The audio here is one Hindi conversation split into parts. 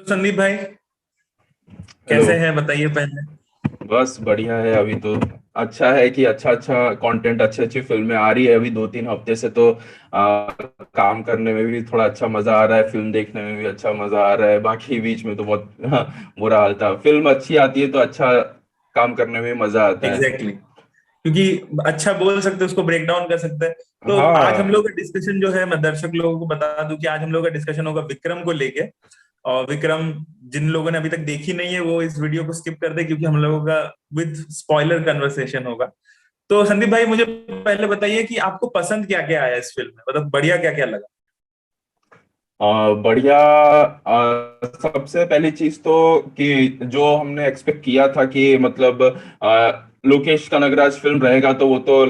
संदीप भाई, हेलो। कैसे हैं बताइए पहले। बस बढ़िया है अभी तो। अच्छा है कि अच्छा अच्छा कंटेंट, अच्छी अच्छी फिल्में आ रही है अभी 2-3 हफ्ते से तो काम करने में भी थोड़ा अच्छा मजा आ रहा है, फिल्म देखने में भी अच्छा मजा आ रहा है। बाकी बीच में तो बहुत बुरा हाल था। फिल्म अच्छी आती है तो अच्छा काम करने में मजा आता है। Exactly exactly. क्योंकि अच्छा बोल सकते हैं, उसको ब्रेक डाउन कर सकते हैं। तो आज हम हाँ। लोग का डिस्कशन जो है, मैं दर्शक लोगों को बता दूं कि आज हम लोग का डिस्कशन होगा विक्रम को लेके। और विक्रम, जिन लोगों ने अभी तक देखी नहीं है वो इस वीडियो को स्किप कर दे, क्योंकि हम लोगों का विद स्पॉइलर कन्वर्सेशन होगा। तो संदीप भाई, मुझे पहले बताइए कि आपको पसंद क्या क्या आया इस फिल्म में, मतलब बढ़िया क्या क्या लगा। बढ़िया। सबसे पहली चीज तो कि जो हमने एक्सपेक्ट किया था कि मतलब लोकेश कनगराज फिल्म रहेगा तो वो तो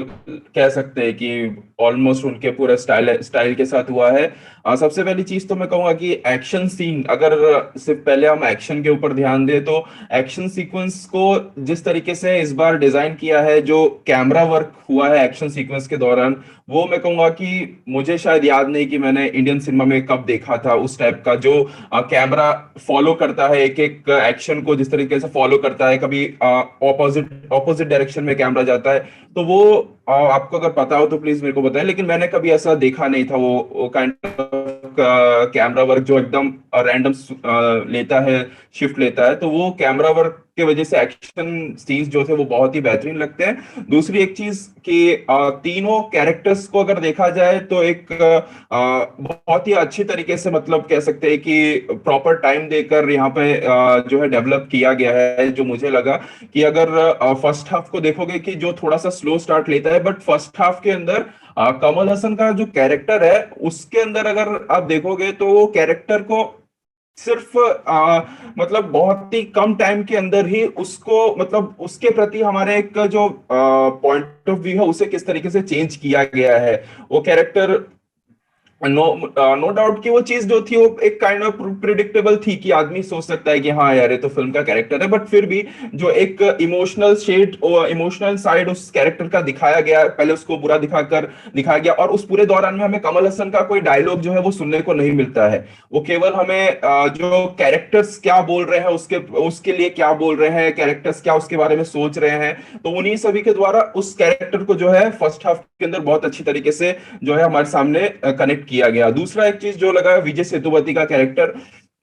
कह सकते हैं कि ऑलमोस्ट उनके पूरे स्टाइल स्टाइल के साथ हुआ है। सबसे पहली चीज तो मैं कहूंगा कि एक्शन सीन, अगर सिर्फ पहले हम एक्शन के ऊपर ध्यान दें तो एक्शन सीक्वेंस को जिस तरीके से इस बार डिजाइन किया है, जो कैमरा वर्क हुआ है एक्शन सीक्वेंस के दौरान, वो मैं कहूंगा कि मुझे शायद याद नहीं कि मैंने इंडियन सिनेमा में कब देखा था उस टाइप का, जो कैमरा फॉलो करता है एक एक एक्शन को, जिस तरीके से फॉलो करता है। कभी ऑपोजिट ऑपोजिट डायरेक्शन में कैमरा जाता है तो वो आपको अगर पता हो तो प्लीज मेरे को बताएं, लेकिन मैंने कभी ऐसा देखा नहीं था। वो काइंड ऑफ कैमरा वर्क जो एकदम रैंडम लेता है, शिफ्ट लेता है, तो वो कैमरा वर्क की वजह से एक्शन सीन्स जो थे वो बहुत ही बेहतरीन लगते हैं। दूसरी एक चीज कि तीनों कैरेक्टर्स को अगर देखा जाए तो एक बहुत ही अच्छी तरीके से, मतलब कह सकते हैं कि प्रॉपर टाइम देकर यहाँ पे जो है डेवलप किया गया है। जो मुझे लगा कि अगर फर्स्ट हाफ को देखोगे कि जो थोड़ा सा स्लो स्टार्ट लेता है, बट फर्स्ट हाफ के अंदर कमल हसन का जो कैरेक्टर है उसके अंदर अगर आप देखोगे तो वो कैरेक्टर को सिर्फ मतलब बहुत ही कम टाइम के अंदर ही उसको, मतलब उसके प्रति हमारे एक जो पॉइंट ऑफ व्यू है उसे किस तरीके से चेंज किया गया है। वो कैरेक्टर, नो नो डाउट कि वो चीज जो थी वो एक काइंड ऑफ प्रिडिक्टेबल थी कि आदमी सोच सकता है कि हाँ यार ये तो फिल्म का कैरेक्टर है, बट फिर भी जो एक इमोशनल शेड और इमोशनल साइड उस कैरेक्टर का दिखाया गया, पहले उसको बुरा दिखाकर दिखाया गया, और उस पूरे दौरान में हमें कमल हसन का कोई डायलॉग जो है वो सुनने को नहीं मिलता है। वो केवल हमें जो कैरेक्टर्स क्या बोल रहे हैं, उसके उसके लिए क्या बोल रहे हैं, कैरेक्टर्स क्या उसके बारे में सोच रहे हैं, तो उन्हीं सभी के द्वारा उस कैरेक्टर को जो है फर्स्ट हाफ के अंदर बहुत अच्छी तरीके से जो है हमारे सामने कनेक्ट किया गया। दूसरा एक चीज जो लगा, विजय सेतुपति का कैरेक्टर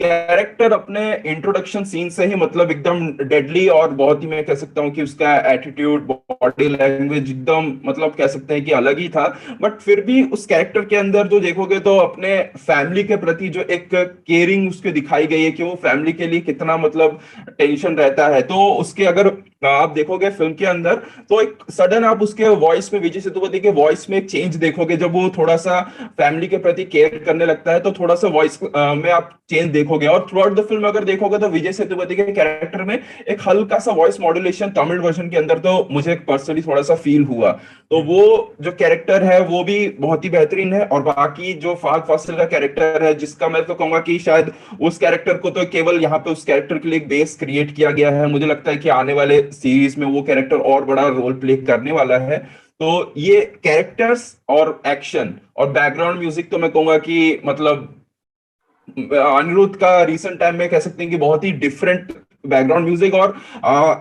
कैरेक्टर अपने इंट्रोडक्शन सीन से ही मतलब एकदम डेडली, और बहुत ही, मैं कह सकता हूँ कि उसका एटीट्यूड, बॉडी लैंग्वेज एकदम मतलब कह सकते हैं कि अलग ही था। बट फिर भी उस कैरेक्टर के अंदर जो देखोगे तो अपने फैमिली के प्रति जो एक केयरिंग उसके दिखाई गई है कि वो फैमिली के लिए कितना मतलब टेंशन रहता है। तो उसके अगर आप देखोगे फिल्म के अंदर तो एक सडन आप उसके वॉइस में, विजय सेतुपति के वॉइस में एक चेंज देखोगे। जब वो थोड़ा सा फैमिली के प्रति केयर करने लगता है तो थोड़ा सा वॉइस में आप चेंज देखोगे। और थ्रू आउट द फिल्म अगर देखोगे तो विजय सेतुपति के कैरेक्टर में एक हल्का सा वॉइस मॉड्यूलेशन तमिल वर्जन के अंदर तो मुझे पर्सनली थोड़ा सा फील हुआ। तो वो जो कैरेक्टर है वो भी बहुत ही बेहतरीन है। और बाकी जो फहद फासिल का कैरेक्टर है, जिसका मैं तो कहूंगा कि शायद उस कैरेक्टर को तो केवल यहाँ पे उस कैरेक्टर के लिए एक बेस क्रिएट किया गया है, मुझे लगता है कि आने वाले सीरीज में वो कैरेक्टर और बड़ा रोल प्ले करने वाला है। तो ये कैरेक्टर्स और एक्शन और बैकग्राउंड म्यूजिक तो मैं कहूंगा कि मतलब अनिरुद्ध का रिसेंट टाइम में कह सकते हैं कि बहुत ही डिफरेंट बैकग्राउंड म्यूजिक। और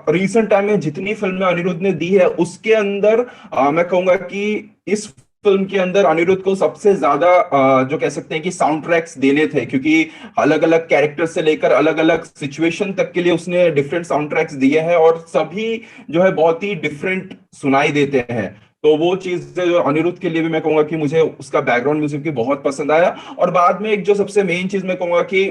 रिसेंट टाइम में जितनी फिल्में अनिरुद्ध ने दी है उसके अंदर मैं कहूंगा कि इस फिल्म के अंदर अनिरुद्ध को सबसे ज्यादा जो कह सकते हैं कि साउंड ट्रैक्स देने थे, क्योंकि अलग अलग कैरेक्टर से लेकर अलग अलग सिचुएशन तक के लिए उसने डिफरेंट साउंड ट्रैक्स दिए हैं, और सभी जो है बहुत ही डिफरेंट सुनाई देते हैं। तो वो चीज जो अनिरुद्ध के लिए भी मैं कहूंगा कि मुझे उसका बैकग्राउंड म्यूजिक भी बहुत पसंद आया। और बाद में एक जो सबसे मेन चीज मैं कहूंगा कि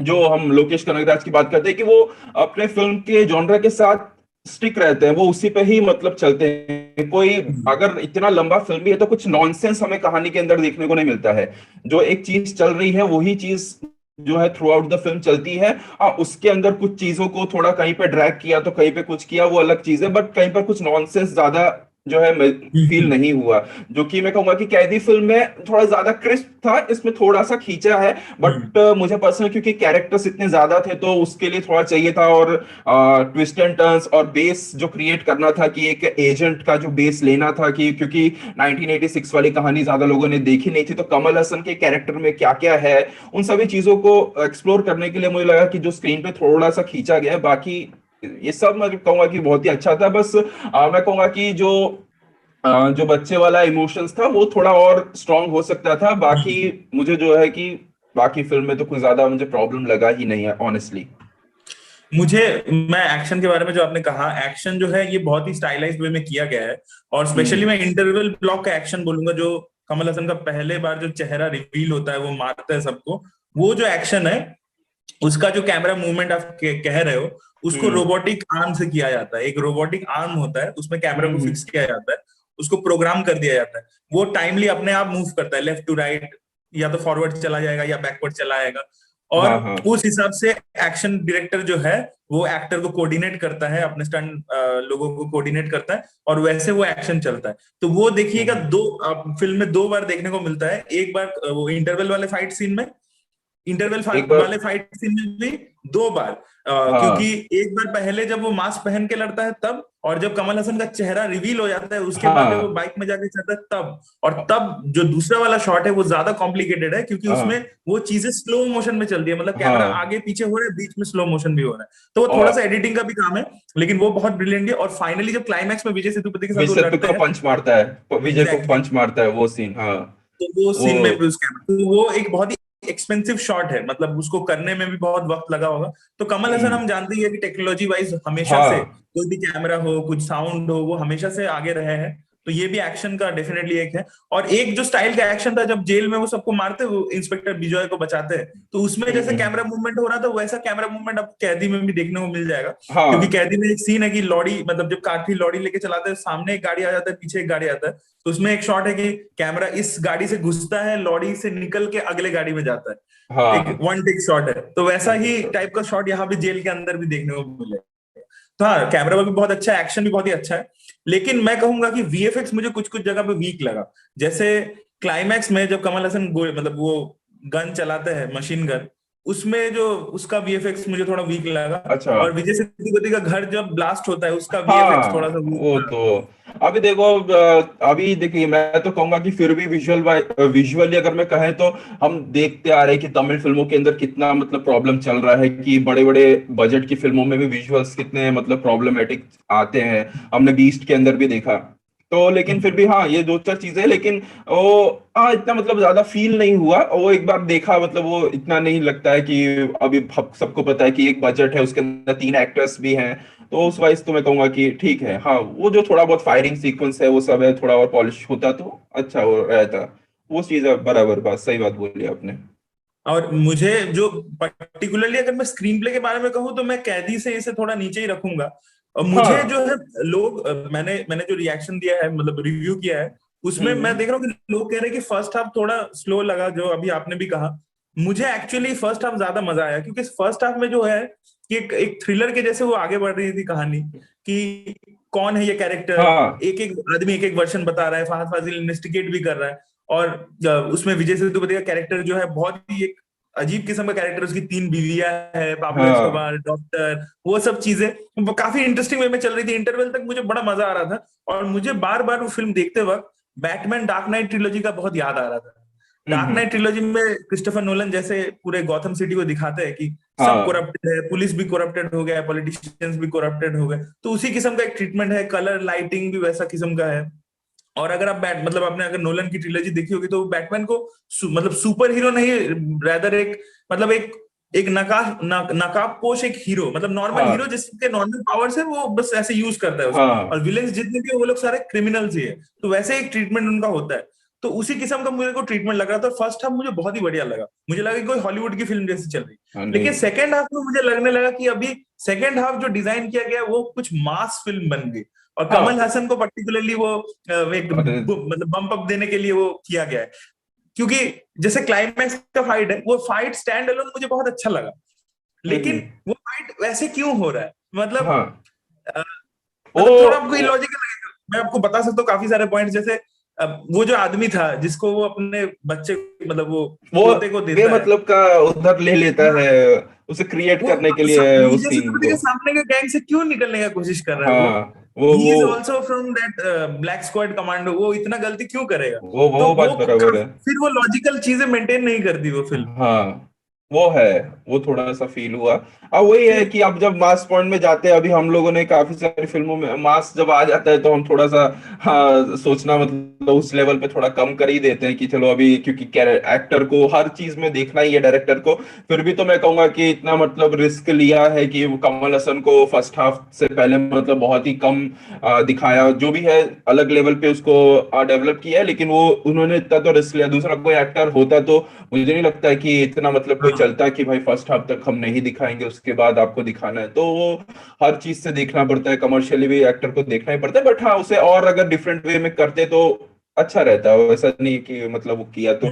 जो हम लोकेश कनगराज की बात करते हैं कि वो अपने फिल्म के जॉनरा के साथ स्टिक रहते हैं, वो उसी पे ही मतलब चलते हैं। कोई अगर इतना लंबा फिल्म भी है तो कुछ नॉनसेंस हमें कहानी के अंदर देखने को नहीं मिलता है। जो एक चीज चल रही है वही चीज जो है थ्रू आउट द फिल्म चलती है। हाँ, उसके अंदर कुछ चीजों को थोड़ा कहीं पे ड्रैग किया तो कहीं पे कुछ किया, वो अलग चीज है, बट कहीं पर कुछ नॉनसेंस ज्यादा जो है फील नहीं हुआ। जो कि मैं कहूंगा कि कैदी फिल्म में थोड़ा ज्यादा क्रिस्प था, इसमें थोड़ा सा खींचा है। बट मुझे पर्सनल क्योंकि कैरेक्टर्स इतने ज्यादा थे तो उसके लिए थोड़ा चाहिए था, और ट्विस्ट एंड टर्न्स और बेस जो क्रिएट करना था, कि एक एजेंट का जो बेस लेना था, कि क्योंकि 1986 वाली कहानी ज्यादा लोगों ने देखी नहीं थी, तो कमल हसन के कैरेक्टर में क्या क्या है, उन सभी चीजों को एक्सप्लोर करने के लिए मुझे लगा कि जो स्क्रीन पे थोड़ा सा खींचा गया है। बाकी ये सब मैं कहूंगा कि बहुत ही अच्छा था। बस मैं कहूंगा कि जो बच्चे वाला इमोशंस था वो थोड़ा और स्ट्रांग हो सकता था। बाकी मुझे जो है कि बाकी फिल्म में तो कुछ ज्यादा मुझे प्रॉब्लम लगा ही नहीं है ऑनेस्टली। मुझे, मैं एक्शन के बारे में जो आपने कहा, एक्शन जो है ये बहुत ही स्टाइलाइज्ड वे में किया गया है। और स्पेशली हम्म। मैं इंटरवल ब्लॉक का एक्शन बोलूंगा, जो कमल हसन का पहले बार जो चेहरा रिवील होता है, वो मारता है सबको, वो जो एक्शन है, उसका जो कैमरा मूवमेंट आप कह रहे हो, उसको हम्म। रोबोटिक आर्म से किया जाता है। एक रोबोटिक आर्म होता है, उसमें कैमरा को हम्म। फिक्स किया जाता है, उसको प्रोग्राम कर दिया जाता है। वो टाइमली अपने आप मूव करता है, लेफ्ट टू राइट, या तो फॉरवर्ड चला जाएगा या बैकवर्ड चला जाएगा। और हाँ हाँ। उस हिसाब से एक्शन डायरेक्टर जो है वो एक्टर को कोऑर्डिनेट करता है, अपने स्टंट लोगों को कोऑर्डिनेट करता है, और वैसे वो एक्शन चलता है। तो वो देखिएगा, हम्म। फिल्म में दो बार देखने को मिलता है। एक बार वो इंटरवल वाले फाइट सीन में, एक बार। वाले फाइट सीन में भी दो बार। क्योंकि हाँ एक बार पहले जब वो मास्क पहन के लड़ता है तब, और जब कमल हसन का चेहरा रिवील हो जाता है उसके बाद जब वो हाँ बाइक में जाके चढ़ता है तब। और तब जो दूसरा वाला शॉट है वो ज्यादा कॉम्प्लिकेटेड है, क्योंकि उसमें हाँ वो चीजें स्लो मोशन में चल रही है, मतलब कैमरा हाँ। आगे पीछे हो रहा है, बीच में स्लो मोशन भी हो रहा है। तो वो थोड़ा सा और एडिटिंग का भी काम है, लेकिन वो बहुत ब्रिलियंट है। और फाइनली जब क्लाइमैक्स में विजय सेतुपति के साथ वो विशेषज्ञ लड़ते को हैं, पंच मारता है, विजय को एग्जैक्टली, पंच मारता है वो सीन। हाँ तो वो वो। सीन में भी उसका, तो वो एक बहुत ही एक्सपेंसिव शॉट है, मतलब उसको करने में भी बहुत वक्त लगा होगा। तो कमल हसन हम्म। हम जानते ही है कि टेक्नोलॉजी वाइज हमेशा से, हाँ कोई भी कैमरा हो, कुछ साउंड हो, वो हमेशा से आगे रहे हैं। तो ये भी एक्शन का डेफिनेटली एक है। और एक जो स्टाइल का एक्शन था, जब जेल में वो सबको मारते, वो इंस्पेक्टर विजय को बचाते हैं, तो उसमें जैसे कैमरा मूवमेंट हो रहा था, वैसा कैमरा मूवमेंट आपको कैदी में भी देखने को मिल जाएगा। क्योंकि हाँ कैदी में एक सीन है कि लॉरी, मतलब जब काठी लॉरी लेके चलाते हैं, सामने एक गाड़ी आ जाता है, पीछे एक गाड़ी आता है, तो उसमें एक शॉट है कि कैमरा इस गाड़ी से घुसता है, लॉरी से निकल के अगले गाड़ी में जाता है, एक हाँ। वन टेक शॉट है। तो वैसा वन टेक ही शॉट। टाइप का शॉट यहाँ भी जेल के अंदर भी देखने को मिले। तो हाँ, कैमरा वर्क भी बहुत अच्छा है, एक्शन भी बहुत ही अच्छा है। लेकिन मैं कहूंगा कि वीएफएक्स मुझे कुछ कुछ जगह पे वीक लगा। जैसे क्लाइमैक्स में जब कमल हसन मतलब वो गन चलाते हैं, मशीन गन, उसमें जो उसका वीएफएक्स मुझे थोड़ा वीक लगा। अच्छा। और विजय सेतुपति का घर जब ब्लास्ट होता है, उसका वीएफएक्स थोड़ा हाँ सा वीक वो था। तो। अभी देखो, अभी देखिए मैं तो कहूंगा कि फिर भी विजुअली अगर मैं कहें तो हम देखते आ रहे हैं कि तमिल फिल्मों के अंदर कितना मतलब प्रॉब्लम चल रहा है, कि बड़े बड़े बजट की फिल्मों में भी विजुअल्स कितने मतलब प्रॉब्लमेटिक आते हैं। हमने बीस्ट के अंदर भी देखा। तो लेकिन फिर भी हाँ, ये दो चार चीजें हैं, लेकिन वो हाँ इतना मतलब ज्यादा फील नहीं हुआ। और वो एक बार देखा मतलब वो इतना नहीं लगता है कि अभी सबको पता है कि एक बजट है, उसके अंदर 3 एक्टर्स भी हैं। तो उस वाइज तो मैं कहूंगा कि ठीक है। हाँ वो जो थोड़ा बहुत फायरिंग सीक्वेंस है वो सब है, थोड़ा और पॉलिश होता तो अच्छा हो रहता। वो चीज है, बराबर बात, सही बात बोली आपने। और मुझे जो पर्टिकुलरली अगर मैं स्क्रीन प्ले के बारे में कहूँ, तो मैं कैदी से इसे थोड़ा नीचे ही रखूंगा। और मुझे हाँ। जो है, लोग मैंने जो रिएक्शन दिया है, मतलब रिव्यू किया है, उसमें मैं हम्म। देख रहा हूँ कि लोग कह रहे हैं कि फर्स्ट हाफ थोड़ा स्लो लगा, जो अभी आपने भी कहा। मुझे एक्चुअली फर्स्ट हाफ ज्यादा मजा आया, क्योंकि फर्स्ट हाफ में जो है कि एक थ्रिलर के जैसे वो आगे बढ़ रही थी कहानी, कि कौन है ये कैरेक्टर, हाँ एक एक आदमी एक एक वर्षन बता रहा है, फहद फाजिल इन्वेस्टिगेट भी कर रहा है। और उसमें विजय सेतुपति का कैरेक्टर जो है बहुत ही एक अजीब किस्म का कैरेक्टर, उसकी 3 बीवियां है, पाब्लो हाँ। एस्कोबार, डॉक्टर, वो सब चीजें वो काफी इंटरेस्टिंग वे में चल रही थी। इंटरवल तक मुझे बड़ा मजा आ रहा था। और मुझे बार बार वो फिल्म देखते वक्त बैटमैन डार्क नाइट ट्रिलॉजी का बहुत याद आ रहा था। डार्क हम्म। नाइट ट्रिलॉजी में क्रिस्टोफर नोलन जैसे पूरे गॉथम सिटी को दिखाते हैं कि सब हाँ करप्टेड है, पुलिस भी करप्टेड हो गया, पॉलिटिशियंस भी करप्टेड हो गए, तो उसी किस्म का एक ट्रीटमेंट है, कलर लाइटिंग भी वैसा किस्म का है। और अगर आप मतलब आपने अगर नोलन की ट्रिलॉजी देखी होगी, तो बैटमैन को मतलब सुपर हीरो नहीं, रेदर एक, मतलब एक नकाबपोश एक हीरो, मतलब नॉर्मल हीरो हाँ जिसके नॉर्मल पावर्स है, वो बस ऐसे यूज करता है उसको। हाँ। और विलेंस जितने भी हैं, वो लोग सारे क्रिमिनल्स ही है। तो वैसे एक ट्रीटमेंट उनका होता है। तो उसी किस्म का मुझे को ट्रीटमेंट लग रहा था। फर्स्ट हाफ मुझे बहुत ही बढ़िया लगा, मुझे लगा कि कोई हॉलीवुड की फिल्म जैसी चल रही। हाँ लेकिन नहीं। सेकेंड हाफ में मुझे लगने लगा कि अभी सेकेंड हाफ जो डिजाइन किया गया वो कुछ मास फिल्म बन गई। और कमल हाँ हसन को पर्टिकुलरली वो एक अरे। मतलब बम्प अप देने के लिए वो किया गया है। क्योंकि जैसे क्लाइमैक्स का फाइट है, वो फाइट स्टैंड अलोन मुझे बहुत अच्छा लगा। लेकिन हम्म। वो फाइट वैसे क्यों हो रहा है, मतलब हाँ। ओ मतलब थोड़ा आपको इलॉजिकल लगेगा। मैं आपको बता सकता हूँ काफी सारे पॉइंट, जैसे वो जो आदमी था जिसको वो अपने बच्चे, मतलब वो वो पोते को देता है, बेमतलब का उधर ले लेता है उसे क्रिएट वो करने के लिए उस विजय सीन सेतुपति को। के सामने के गैंग से क्यों निकलने का कोशिश कर रहा है वो? हाँ वो ही वो is also from that black squad commando, वो इतना गलती क्यों करेगा? तो वो बात बराबर है। फिर वो लॉजिकल चीजें मेंटेन नहीं करती वो फिल्म। हाँ वो है, वो थोड़ा सा फील हुआ। अब वही है फिर कि अब जब मास पॉइंट में जाते हैं, अभी हम लोगों ने काफी सारी फिल्मों में मास जब आ जाता है तो हम थोड़ा सा, हाँ, सोचना मतलब उस लेवल पे थोड़ा कम कर ही देते हैं कि चलो अभी, क्योंकि एक्टर को हर चीज में देखना ही है, डायरेक्टर को। फिर भी तो मैं कहूंगा कि इतना मतलब रिस्क लिया है कि वो कमल हसन को फर्स्ट हाफ से पहले मतलब बहुत ही कम दिखाया, जो भी है अलग लेवल पे उसको डेवलप किया है, लेकिन वो उन्होंने इतना तो रिस्क लिया। दूसरा कोई एक्टर होता तो मुझे नहीं लगता है कि इतना मतलब कोई हाँ, चलता है कि भाई फर्स्ट हाफ तक हम नहीं दिखाएंगे, उसके बाद आपको दिखाना है। तो वो हर चीज से देखना पड़ता है, कमर्शियली भी एक्टर को देखना ही पड़ता है। बट हाँ, उसे और अगर डिफरेंट वे में करते तो अच्छा रहता है। वैसा नहीं कि मतलब वो किया तो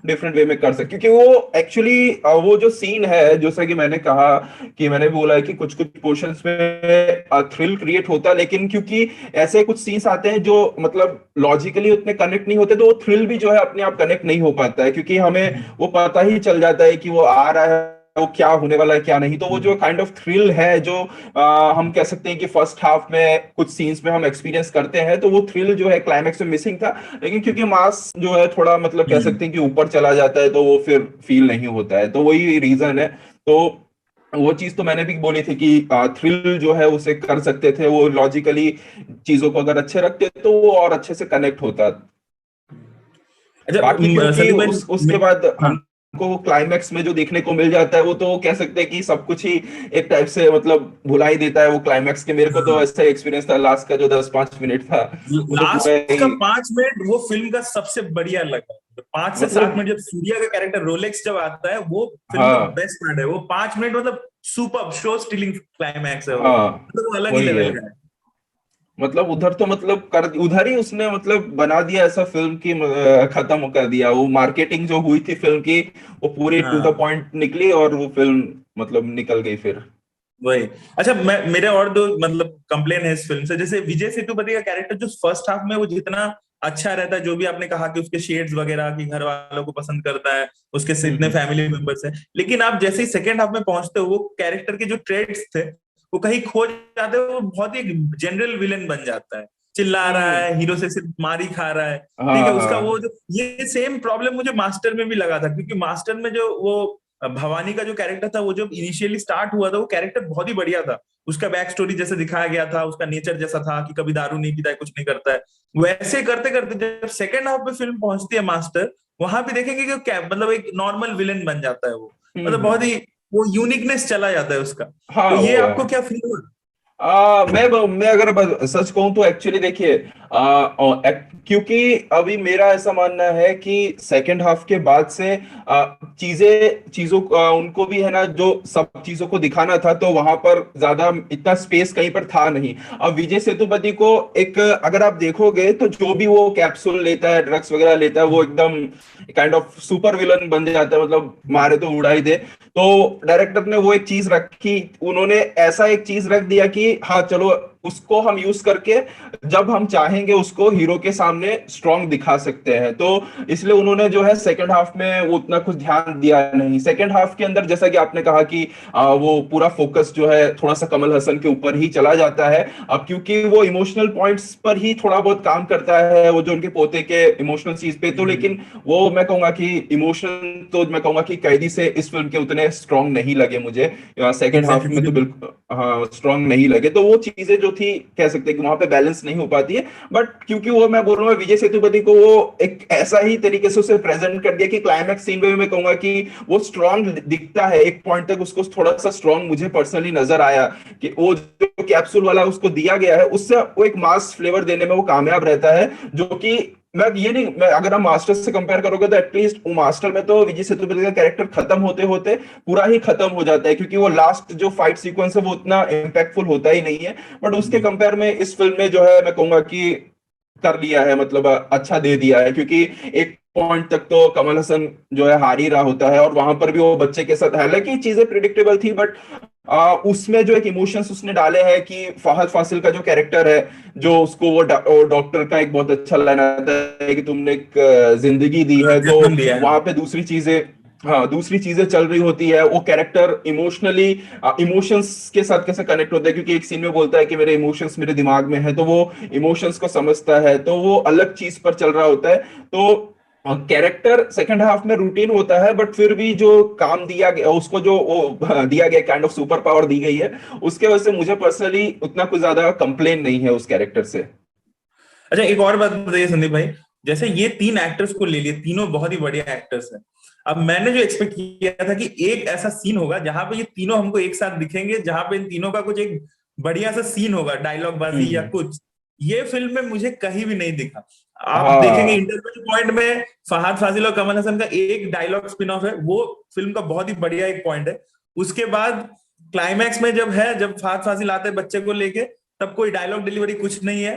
डिफरेंट वे में कर सकते, क्योंकि वो एक्चुअली वो जो सीन है, जैसा कि मैंने कहा, कि मैंने भी बोला है कि कुछ कुछ पोर्शंस में थ्रिल क्रिएट होता है, लेकिन क्योंकि ऐसे कुछ सीन्स आते हैं जो मतलब लॉजिकली उतने कनेक्ट नहीं होते, तो वो थ्रिल भी जो है अपने आप कनेक्ट नहीं हो पाता है, क्योंकि हमें वो पता ही चल जाता है कि वो आ रहा है, वो क्या होने वाला है क्या नहीं। तो वो जो काइंड ऑफ थ्रिल है जो हम कह सकते हैं कि फर्स्ट हाफ में कुछ सीन्स में हम एक्सपीरियंस करते हैं, तो वो थ्रिल जो है क्लाइमैक्स में मिसिंग था। लेकिन क्योंकि मास जो है थोड़ा मतलब कह सकते हैं कि ऊपर चला जाता है, तो वो फिर फील नहीं होता है, तो वही रीजन है। तो वो चीज तो मैंने भी बोली थी कि थ्रिल जो है उसे कर सकते थे, वो लॉजिकली चीजों को अगर अच्छे रखते तो वो और अच्छे से कनेक्ट होता। अच्छा, बाकी क्योंकि सलीम भाई, उसके बाद हाँ हमको क्लाइमैक्स में जो देखने को मिल जाता है, वो तो कह सकते हैं कि सब कुछ ही एक टाइप से मतलब भुला ही देता है वो क्लाइमैक्स के। मेरे को तो हाँ, ऐसा एक्सपीरियंस था, लास्ट का जो 10-5 मिनट था वो तो पूरा लास्ट का ही 5 मिनट वो फिल्म का सबसे बढ़िया लगा। 5 से 7 मिनट मतलब, जब सूर्या का कैरेक्टर रोलेक्स जब आता है, वो फिल्म का हाँ बेस्ट पार्ट है। वो 5 मिनट मतलब सुपर शो स्टीलिंग क्लाइमैक्स है वो, हाँ मतलब वो अलग ही वही है। लेवल का है। मतलब उधर तो मतलब कर उधर ही उसने मतलब बना दिया ऐसा फिल्म की, खत्म कर दिया। वो मार्केटिंग जो हुई थी फिल्म की, वो पूरी टू द हाँ पॉइंट निकली और वो फिल्म मतलब निकल गई फिर। वही। अच्छा, मैं मेरे और दो मतलब कंप्लेन है इस फिल्म से। जैसे विजय सेतुपति का कैरेक्टर जो फर्स्ट हाफ में वो जितना अच्छा रहता है, जो भी आपने कहा कि उसके शेड्स वगैरह की घर वालों को पसंद करता है, उसके से इतने हम्म। फैमिली मेंबर्स हैं, लेकिन आप जैसे ही सेकेंड हाफ में पहुंचते हो, वो कैरेक्टर के जो ट्रेड्स थे वो कहीं खो जाते हैं। वो बहुत ही जनरल विलेन बन जाता है, चिल्ला रहा हम्म। है, हीरो से सिर्फ मार ही खा रहा है। ठीक है, हाँ उसका वो हाँ जो ये सेम प्रॉब्लम मुझे मास्टर में भी लगा था, क्योंकि मास्टर में जो वो भवानी का जो कैरेक्टर था, वो जब इनिशियली स्टार्ट हुआ था, वो कैरेक्टर बहुत ही बढ़िया था। उसका बैक स्टोरी जैसे दिखाया गया था, उसका नेचर जैसा था कि कभी दारू नहीं पीता है, कुछ नहीं करता है। वैसे करते करते जब सेकंड हाफ में फिल्म पहुंचती है मास्टर, वहां भी देखेंगे कि क्या मतलब एक नॉर्मल विलेन बन जाता है वो, मतलब बहुत हम्म। ही वो यूनिकनेस चला जाता है उसका। तो हाँ ये वो है। आपको क्या फील हुआ? मैं अगर सच कहूं तो एक्चुअली देखिए, क्योंकि अभी मेरा ऐसा मानना है कि सेकंड हाफ के बाद से चीजों उनको भी है ना, जो सब चीजों को दिखाना था, तो वहां पर ज्यादा इतना स्पेस कहीं पर था नहीं। अब विजय सेतुपति को एक अगर आप देखोगे तो जो भी वो कैप्सूल लेता है, ड्रग्स वगैरह लेता है, वो एकदम काइंड ऑफ सुपर विलन बन जाता है, मतलब मारे तो उड़ा ही दे। तो डायरेक्टर ने वो एक चीज रखी, उन्होंने ऐसा एक चीज रख दिया कि हाँ चलो उसको हम यूज करके जब हम चाहेंगे उसको हीरो के सामने स्ट्रांग दिखा सकते हैं। तो इसलिए उन्होंने जो है सेकंड हाफ में वो उतना कुछ ध्यान दिया नहीं। सेकंड हाफ के अंदर जैसा कि आपने कहा कि वो पूरा फोकस जो है थोड़ा सा कमल हसन के ऊपर ही चला जाता है। अब क्योंकि वो इमोशनल पॉइंट्स पर ही थोड़ा बहुत काम करता है, वो जो उनके पोते के इमोशनल चीज पे, तो लेकिन वो मैं कहूंगा कि इमोशन तो मैं कहूंगा कि कैदी से इस फिल्म के उतने स्ट्रांग नहीं लगे मुझे। सेकंड हाफ एग्जैक्टली में मुझे तो भी। बिल्कुल हाँ स्ट्रांग नहीं लगे। तो वो चीजें जो थी कह सकते हैं कि वहां पे बैलेंस नहीं हो पाती है। बट क्योंकि वो मैं बोल रहा हूँ विजय सेतुपति को वो एक ऐसा ही तरीके से उसे प्रेजेंट कर दिया कि क्लाइमैक्स सीन में भी मैं कहूंगा कि वो स्ट्रांग दिखता है। एक पॉइंट तक उसको थोड़ा सा स्ट्रांग मुझे पर्सनली नजर आया कि वो जो कैप्सूल वाला उसको दिया गया है, उससे वो एक मास फ्लेवर देने में वो कामयाब रहता है। जो कि मैं ये नहीं, मैं अगर आप मास्टर से कंपेयर करोगे तो एटलीस्ट वो मास्टर में तो विजय सेतुपति का कैरेक्टर खत्म होते होते पूरा ही खत्म हो जाता है, क्योंकि वो लास्ट जो फाइट सीक्वेंस है वो उतना इम्पैक्टफुल होता ही नहीं है। बट उसके कंपेयर में इस फिल्म में जो है मैं कहूंगा कि कर लिया है, मतलब अच्छा दे दिया है। क्योंकि एक पॉइंट तक तो कमल हसन जो है हार ही रहा होता है, और वहां पर भी वो बच्चे के साथ, हालांकि चीजें प्रिडिक्टेबल थी, बट उसमें जो एक इमोशंस उसने डाले हैं कि फहद फासिल का जो कैरेक्टर है, जो उसको वो डॉक्टर का एक बहुत अच्छा लाइन आता है कि तुमने एक जिंदगी दी है, तो जन्म दिया है। वहां पे दूसरी चीजें, हाँ दूसरी चीजें चल रही होती है, वो कैरेक्टर इमोशनली इमोशंस के साथ कैसे कनेक्ट होता है, क्योंकि एक सीन में बोलता है कि मेरे इमोशंस मेरे दिमाग में है, तो वो इमोशंस को समझता है, तो वो अलग चीज पर चल रहा होता है। तो कैरेक्टर सेकंड हाफ में रूटीन होता है, बट फिर भी जो काम दिया गया उसको, जो वो दिया गया काइंड ऑफ सुपर पावर दी गई है, उसके वजह से मुझे पर्सनली उतना कुछ ज्यादा कंप्लेन नहीं है उस कैरेक्टर से। अच्छा, एक और बात बताइए संदीप भाई, जैसे ये तीन एक्टर्स को ले लिए, तीनों बहुत ही बढ़िया एक्टर्स हैं। अब मैंने जो एक्सपेक्ट किया था कि एक ऐसा सीन होगा जहां पे ये तीनों हमको एक साथ दिखेंगे, जहां पे इन तीनों का कुछ एक बढ़िया सा सीन होगा, डायलॉग बाजी या हम्म। कुछ। ये फिल्म में मुझे कहीं भी नहीं दिखा। आप देखेंगे हाँ। इंटरवल पॉइंट में फहद फासिल और कमल हसन का एक डायलॉग स्पिन ऑफ है, वो फिल्म का बहुत ही बढ़िया एक पॉइंट है। उसके बाद क्लाइमैक्स में जब है, जब फहद फासिल आते हैं बच्चे को लेके, तब कोई डायलॉग डिलीवरी कुछ नहीं है।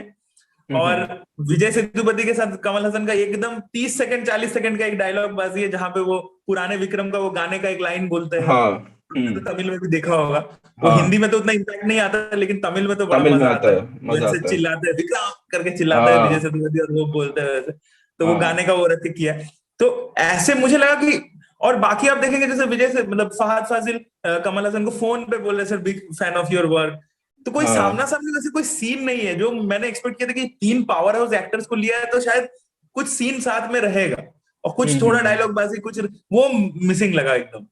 और हम्म। विजय सेतुपति के साथ कमल हसन का एकदम 30 सेकंड 40 सेकंड का एक डायलॉग बाजी है, जहां पे वो पुराने विक्रम का वो गाने का एक लाइन बोलते हैं। हाँ। तो तमिल में भी देखा होगा। वो हिंदी हाँ। में तो उतना इम्पैक्ट नहीं आता, लेकिन तमिल में तो बड़ा तमिल में मजा आता आता है। है, वो मजा ऐसे आता है। चिल्लाते हैं, विक्रम करके चिल्लाता है विजय हाँ। सेतुपति, और वो बोलते हैं वैसे। तो वो हाँ। गाने का वो रख किया है। तो ऐसे मुझे लगा कि, और बाकी आप देखेंगे जैसे विजय से मतलब फहद फासिल कमल हसन को फोन पे बोल रहे, sir big fan of your work. तो कोई सामना हाँ। सामने वैसे कोई सीन नहीं है। जो मैंने एक्सपेक्ट किया था कि तीन पावर हाउस एक्टर्स को लिया है तो शायद कुछ सीन साथ में रहेगा, और कुछ थोड़ा हम्म। डायलॉग बाजी कुछ वो मिसिंग लगा एकदम।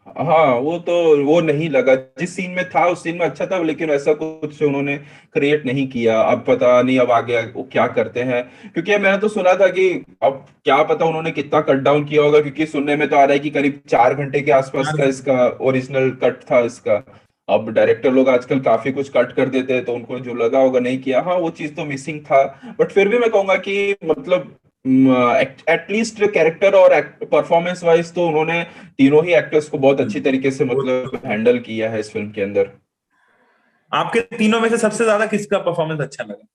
हाँ, वो तो वो नहीं लगा, जिस सीन में था उस सीन में अच्छा था, लेकिन ऐसा कुछ उन्होंने क्रिएट नहीं किया। अब पता नहीं अब आगे वो क्या करते हैं, क्योंकि मैंने तो सुना था कि अब क्या पता उन्होंने कितना कट डाउन किया होगा, क्योंकि सुनने में तो आ रहा है कि करीब 4 घंटे के आसपास यार, का इसका ओरिजिनल कट था इसका। अब डायरेक्टर लोग आजकल काफी कुछ कट कर देते हैं, तो उनको जो लगा होगा नहीं किया, हाँ वो चीज तो मिसिंग था। बट फिर भी मैं कहूंगा कि मतलब एटलीस्ट कैरेक्टर और परफॉर्मेंस वाइज तो उन्होंने तीनों ही एक्टर्स को बहुत अच्छी तरीके से वो मतलब हैंडल किया है इस फिल्म के अंदर। आपके तीनों में से सबसे ज्यादा किसका परफॉर्मेंस अच्छा लगा?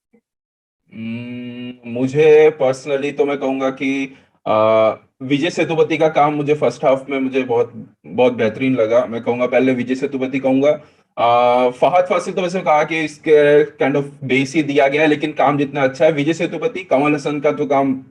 मुझे पर्सनली तो मैं कहूंगा कि विजय सेतुपति का काम मुझे फर्स्ट हाफ में मुझे बहुत बहुत बेहतरीन लगा। मैं कहूंगा पहले विजय सेतुपति कहूंगा। फहद फासिल तो वैसे कहा कि इसके काइंड ऑफ बेस ही दिया गया है, लेकिन काम जितना अच्छा है विजय सेतुपति, कमल हसन का तो काम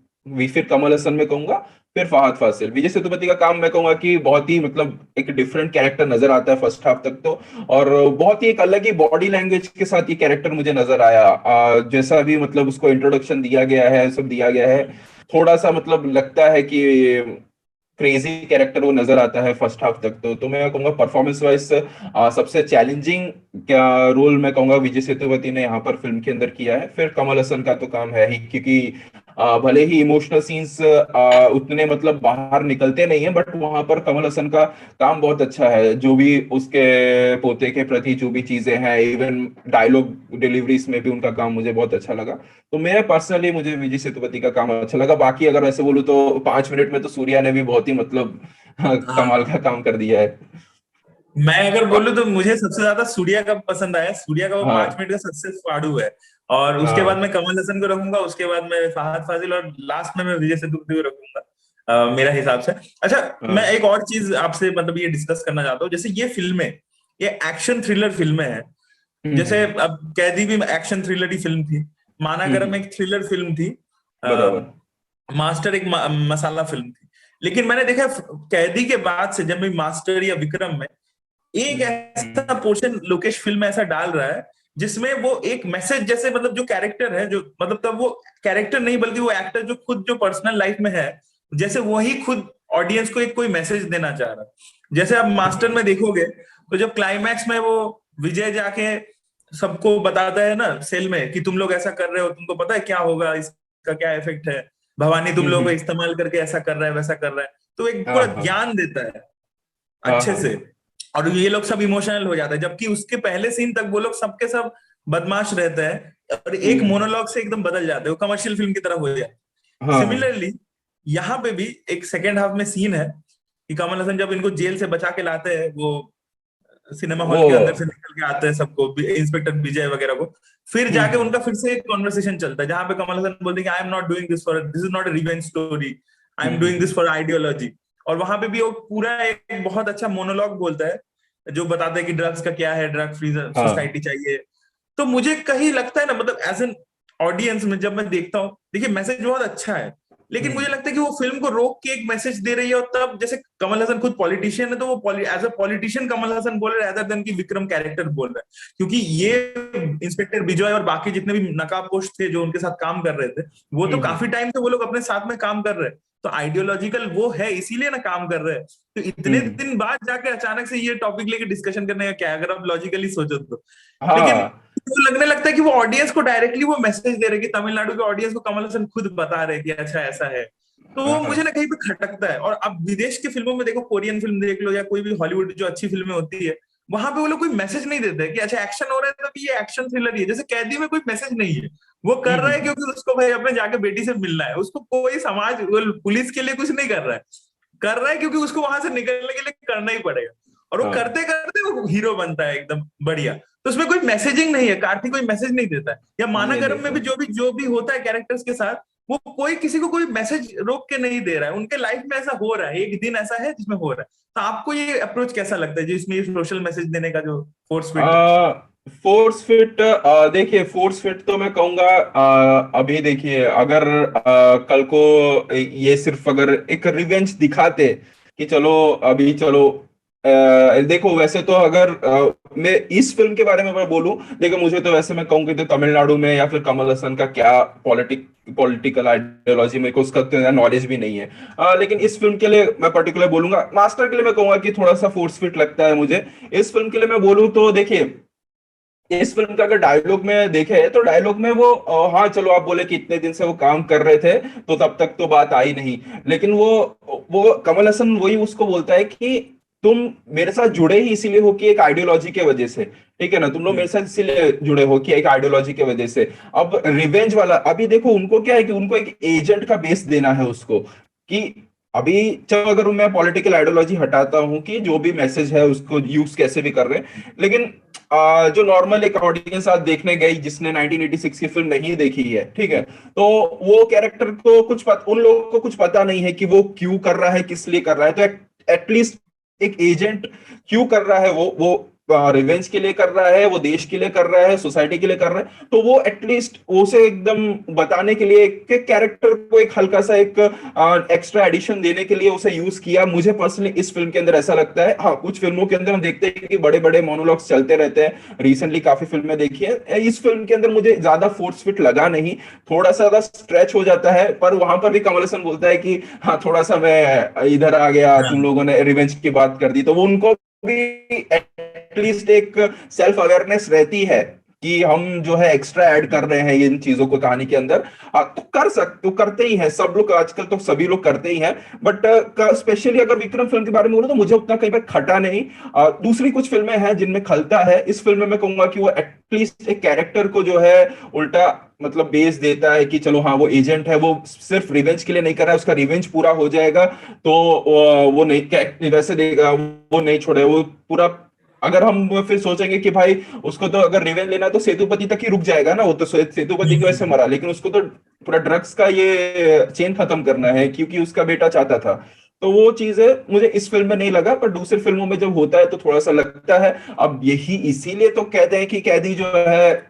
फिर कमल हसन में कहूंगा, फिर फहद फासिल। विजय सेतुपति का काम मैं कहूंगा कि बहुत ही मतलब एक डिफरेंट कैरेक्टर नजर आता है फर्स्ट हाफ तक तो, और बहुत ही एक अलग ही बॉडी लैंग्वेज के साथ ये कैरेक्टर मुझे नजर आया। जैसा भी मतलब उसको इंट्रोडक्शन दिया गया है, सब दिया गया है, थोड़ा सा मतलब लगता है कि क्रेजी कैरेक्टर वो नजर आता है फर्स्ट हाफ तक तो मैं कहूंगा परफॉर्मेंस वाइज सबसे चैलेंजिंग क्या रोल मैं कहूंगा विजय सेतुपति ने यहाँ पर फिल्म के अंदर किया है। फिर कमल हसन का तो काम है ही, क्योंकि भले ही इमोशनल सीन्स उतने मतलब बाहर निकलते नहीं है, बट वहां पर कमल हसन का काम बहुत अच्छा है। जो भी उसके पोते के प्रति जो भी चीजें हैं, इवन डायलॉग डिलीवरीज में भी उनका काम मुझे बहुत अच्छा लगा। तो मैं पर्सनली मुझे विजय सेतुपति का काम अच्छा लगा। बाकी अगर वैसे बोलूँ तो 5 मिनट में तो सूर्या ने भी बहुत ही मतलब कमाल हाँ, का काम कर दिया है। मैं अगर बोलूं तो मुझे सबसे ज्यादा सूर्या का पसंद आया। सूर्या का वो हाँ। 5 मिनट का सक्सेस फाड़ू है। और उसके बाद हाँ। मैं कमल हसन को रखूंगा, उसके बाद मैं फहद फाजिल, और लास्ट में मैं विजय सेतुपति को रखूंगा, मेरा हिसाब से। अच्छा, मैं हाँ। एक और चीज आपसे मतलब ये डिस्कस करना चाहता हूँ। जैसे ये फिल्में, ये एक्शन थ्रिलर फिल्में हैं। जैसे हम्म। अब कैदी भी एक्शन थ्रिलर ही फिल्म थी, मानागरम हम्म। एक थ्रिलर फिल्म थी, बराबर। मास्टर एक मसाला फिल्म थी। लेकिन मैंने देखा कैदी के बाद से जब भी मास्टर या विक्रम में एक हम्म। ऐसा पोर्शन लोकेश फिल्म में ऐसा डाल रहा है जिसमें वो एक मैसेज, जैसे मतलब जो कैरेक्टर है, जो मतलब तब वो कैरेक्टर नहीं बल्कि वो एक्टर जो खुद जो पर्सनल लाइफ में है, जैसे वही खुद ऑडियंस को एक कोई मैसेज देना चाह रहा है। जैसे आप मास्टर में देखोगे तो जब क्लाइमैक्स में वो विजय जाके सबको बताता है ना सेल में कि तुम लोग ऐसा कर रहे हो, तुमको पता है क्या होगा, इसका क्या इफेक्ट है, भवानी तुम लोगों को हम्म। इस्तेमाल करके ऐसा कर रहा है वैसा कर रहा है, तो एक हाँ। पूरा हाँ। ज्ञान देता है हाँ। अच्छे हाँ। से। और ये लोग सब इमोशनल हो जाते हैं, जबकि उसके पहले सीन तक वो लोग सबके सब बदमाश रहते हैं, और एक हम्म। मोनोलॉग से एकदम बदल जाते हैं, वो कमर्शियल फिल्म की तरह हो जाए। हाँ। हाँ। सिमिलरली यहाँ पे भी एक सेकेंड हाफ में सीन है कि कमल हसन जब इनको जेल से बचा के लाते हैं, वो सिनेमा वो। हॉल के अंदर से निकल के आते हैं सबको, इंस्पेक्टर विजय वगैरह को, फिर जाके हम्म। उनका फिर से एक कॉन्वर्सेशन चलता है जहां पे कमल हसन बोलते हैं कि I am not doing this for, this is not a revenge story, I am doing hmm. This for ideology. और वहां पे भी वो पूरा एक बहुत अच्छा मोनोलॉग बोलता है जो बताते हैं कि ड्रग्स का क्या है, ड्रग फ्री हाँ। सोसाइटी चाहिए। तो मुझे कहीं लगता है ना, मतलब एज एन ऑडियंस में जब मैं देखता हूँ, देखिए मैसेज बहुत अच्छा है, लेकिन मुझे हम्म। लगता है कि वो फिल्म को रोक के एक मैसेज दे रही है। और तब जैसे कमल हसन खुद पॉलिटिशियन है, तो वो as a politician Kamal Haasan बोल रहे हैं, रेदर देन कि विक्रम कैरेक्टर बोल रहा है। क्योंकि ये इंस्पेक्टर विजय और बाकी जितने भी नकाबपोश थे जो उनके साथ काम कर रहे थे, वो तो हम्म। काफी टाइम से वो लोग अपने साथ में काम कर रहे हैं। तो आइडियोलॉजिकल वो है, इसीलिए ना काम कर रहे हैं। तो इतने हम्म। दिन बाद जाके अचानक से ये टॉपिक लेके डिस्कशन करने का क्या है, अगर आप लॉजिकली सोचो तो। लेकिन हाँ। तो लगने लगता है कि वो ऑडियंस को डायरेक्टली वो मैसेज दे रहे हैं, कि तमिलनाडु के ऑडियंस को कमल हसन खुद बता रहे हैं कि अच्छा ऐसा है। तो वो हाँ। मुझे ना कहीं पे खटकता है। और अब विदेश की फिल्मों में देखो, कोरियन फिल्म देख लो या कोई भी हॉलीवुड जो अच्छी फिल्में होती है, वहां पे वो लोग कोई मैसेज नहीं देते कि अच्छा एक्शन हो रहा है तभी ये एक्शन थ्रिलर ही है। जैसे कैदी में कोई मैसेज नहीं है, वो कर रहा है हम्म। क्योंकि उसको भाई अपने जाके बेटी से मिलना है, उसको कोई समाज वो पुलिस के लिए कुछ नहीं कर रहा है, कर रहा है क्योंकि उसको वहां से निकलने के लिए करना ही पड़ेगा। और वो हाँ। करते करते वो हीरो बनता है एकदम बढ़िया। तो उसमें कोई मैसेजिंग नहीं है, कार्तिक कोई मैसेज नहीं देता है। या नहीं मानागरम में देता। भी जो भी होता है कैरेक्टर्स के साथ, वो कोई किसी को कोई मैसेज रोक के नहीं दे रहा है। उनके लाइफ में ऐसा हो रहा है, एक दिन ऐसा है जिसमें हो रहा है। तो आपको ये अप्रोच कैसा लगता है, जो इसमें सोशल मैसेज देने का जो फोर्स फिट? फोर्स फिट, देखिए फोर्स फिट तो मैं कहूंगा, अभी देखिए अगर कल को ये सिर्फ अगर एक रिवेंज दिखाते कि चलो अभी चलो, देखो वैसे तो अगर मैं इस फिल्म के बारे में मैं बोलूं, देखो मुझे तो वैसे मैं कहूंगी तो तमिलनाडु में या फिर कमल हसन का क्या पॉलिटिकल आइडियोलॉजी, मेरे को उसका तो नॉलेज भी नहीं है। लेकिन इस फिल्म के लिए मैं पर्टिकुलर बोलूंगा, मास्टर के लिए मैं कहूंगा कि थोड़ा सा फोर्स फिट लगता है मुझे। इस फिल्म के लिए मैं बोलूं तो देखिए, इस फिल्म का अगर डायलॉग में देखे तो डायलॉग में वो हाँ चलो आप बोले कि इतने दिन से वो काम कर रहे थे तो तब तक तो बात आई नहीं, लेकिन वो कमल हसन वही उसको बोलता है कि तुम मेरे साथ जुड़े ही इसीलिए हो कि एक आइडियोलॉजी के वजह से, ठीक है ना, तुम लोग मेरे साथ इसीलिए जुड़े हो कि एक आइडियोलॉजी के वजह से। अब रिवेंज वाला अभी देखो उनको क्या है कि उनको एक एजेंट का बेस देना है उसको, कि अभी चलो अगर मैं पॉलिटिकल आइडियोलॉजी हटाता हूं कि जो भी मैसेज है उसको यूज कैसे भी कर रहे हैं, लेकिन जो नॉर्मल एक ऑडियंस आज देखने गई जिसने 1986 की फिल्म नहीं देखी है, ठीक है, तो वो कैरेक्टर को उन लोगों को कुछ पता नहीं है कि वो क्यों कर रहा है, किस लिए कर रहा है। तो एटलीस्ट एक एजेंट क्यों कर रहा है, वो रिवेंज के लिए कर रहा है, वो देश के लिए कर रहा है, सोसाइटी के लिए कर रहा है, तो वो एटलीस्ट उसे एकदम बताने के लिए एक कैरेक्टर को एक हल्का सा एक एक्स्ट्रा एडिशन देने के लिए उसे यूज किया। मुझे पर्सनली इस फिल्म के अंदर ऐसा लगता है। हाँ, कुछ फिल्मों के अंदर हम देखते हैं कि बड़े बड़े मोनोलॉग्स चलते रहते हैं, रिसेंटली काफी फिल्में देखी है, इस फिल्म के अंदर मुझे ज्यादा फोर्स फिट लगा नहीं, थोड़ा सा ज्यादा स्ट्रेच हो जाता है, पर वहां पर भी कमल हसन बोलता है कि हाँ थोड़ा सा मैं इधर आ गया, तुम लोगों ने रिवेंज की बात कर दी, तो वो उनको भी एटलीस्ट एक सेल्फ अवेयरनेस रहती है कि हम जो है एक्स्ट्रा ऐड कर रहे हैं इन चीजों को कहानी के अंदर। तो कर सकते, तो करते ही हैं सब लोग आजकल, तो सभी लोग करते ही हैं, बट स्पेशली अगर विक्रम फिल्म के बारे में बोलूं तो मुझे उतना कहीं पर खटा नहीं। दूसरी कुछ फिल्में हैं जिनमें खलता है, इस फिल्म में मैं कहूंगा कि वो एटलीस्ट एक कैरेक्टर को जो है उल्टा मतलब बेस देता है कि चलो हाँ वो एजेंट है, वो सिर्फ रिवेंज के लिए नहीं कर रहा है, उसका रिवेंज पूरा हो जाएगा तो वो नहीं वैसे देगा, वो नहीं छोड़े वो पूरा। अगर हम फिर सोचेंगे कि भाई उसको तो अगर रिवेंज लेना है तो सेतुपति तक ही रुक जाएगा ना, वो तो सेतुपति की वजह से मरा, लेकिन उसको तो पूरा ड्रग्स का ये चेन खत्म करना है क्योंकि उसका बेटा चाहता था। तो वो चीज है, मुझे इस फिल्म में नहीं लगा, पर दूसरी फिल्मों में जब होता है तो थोड़ा सा लगता है। अब यही इसीलिए तो कहते हैं कि कैदी जो है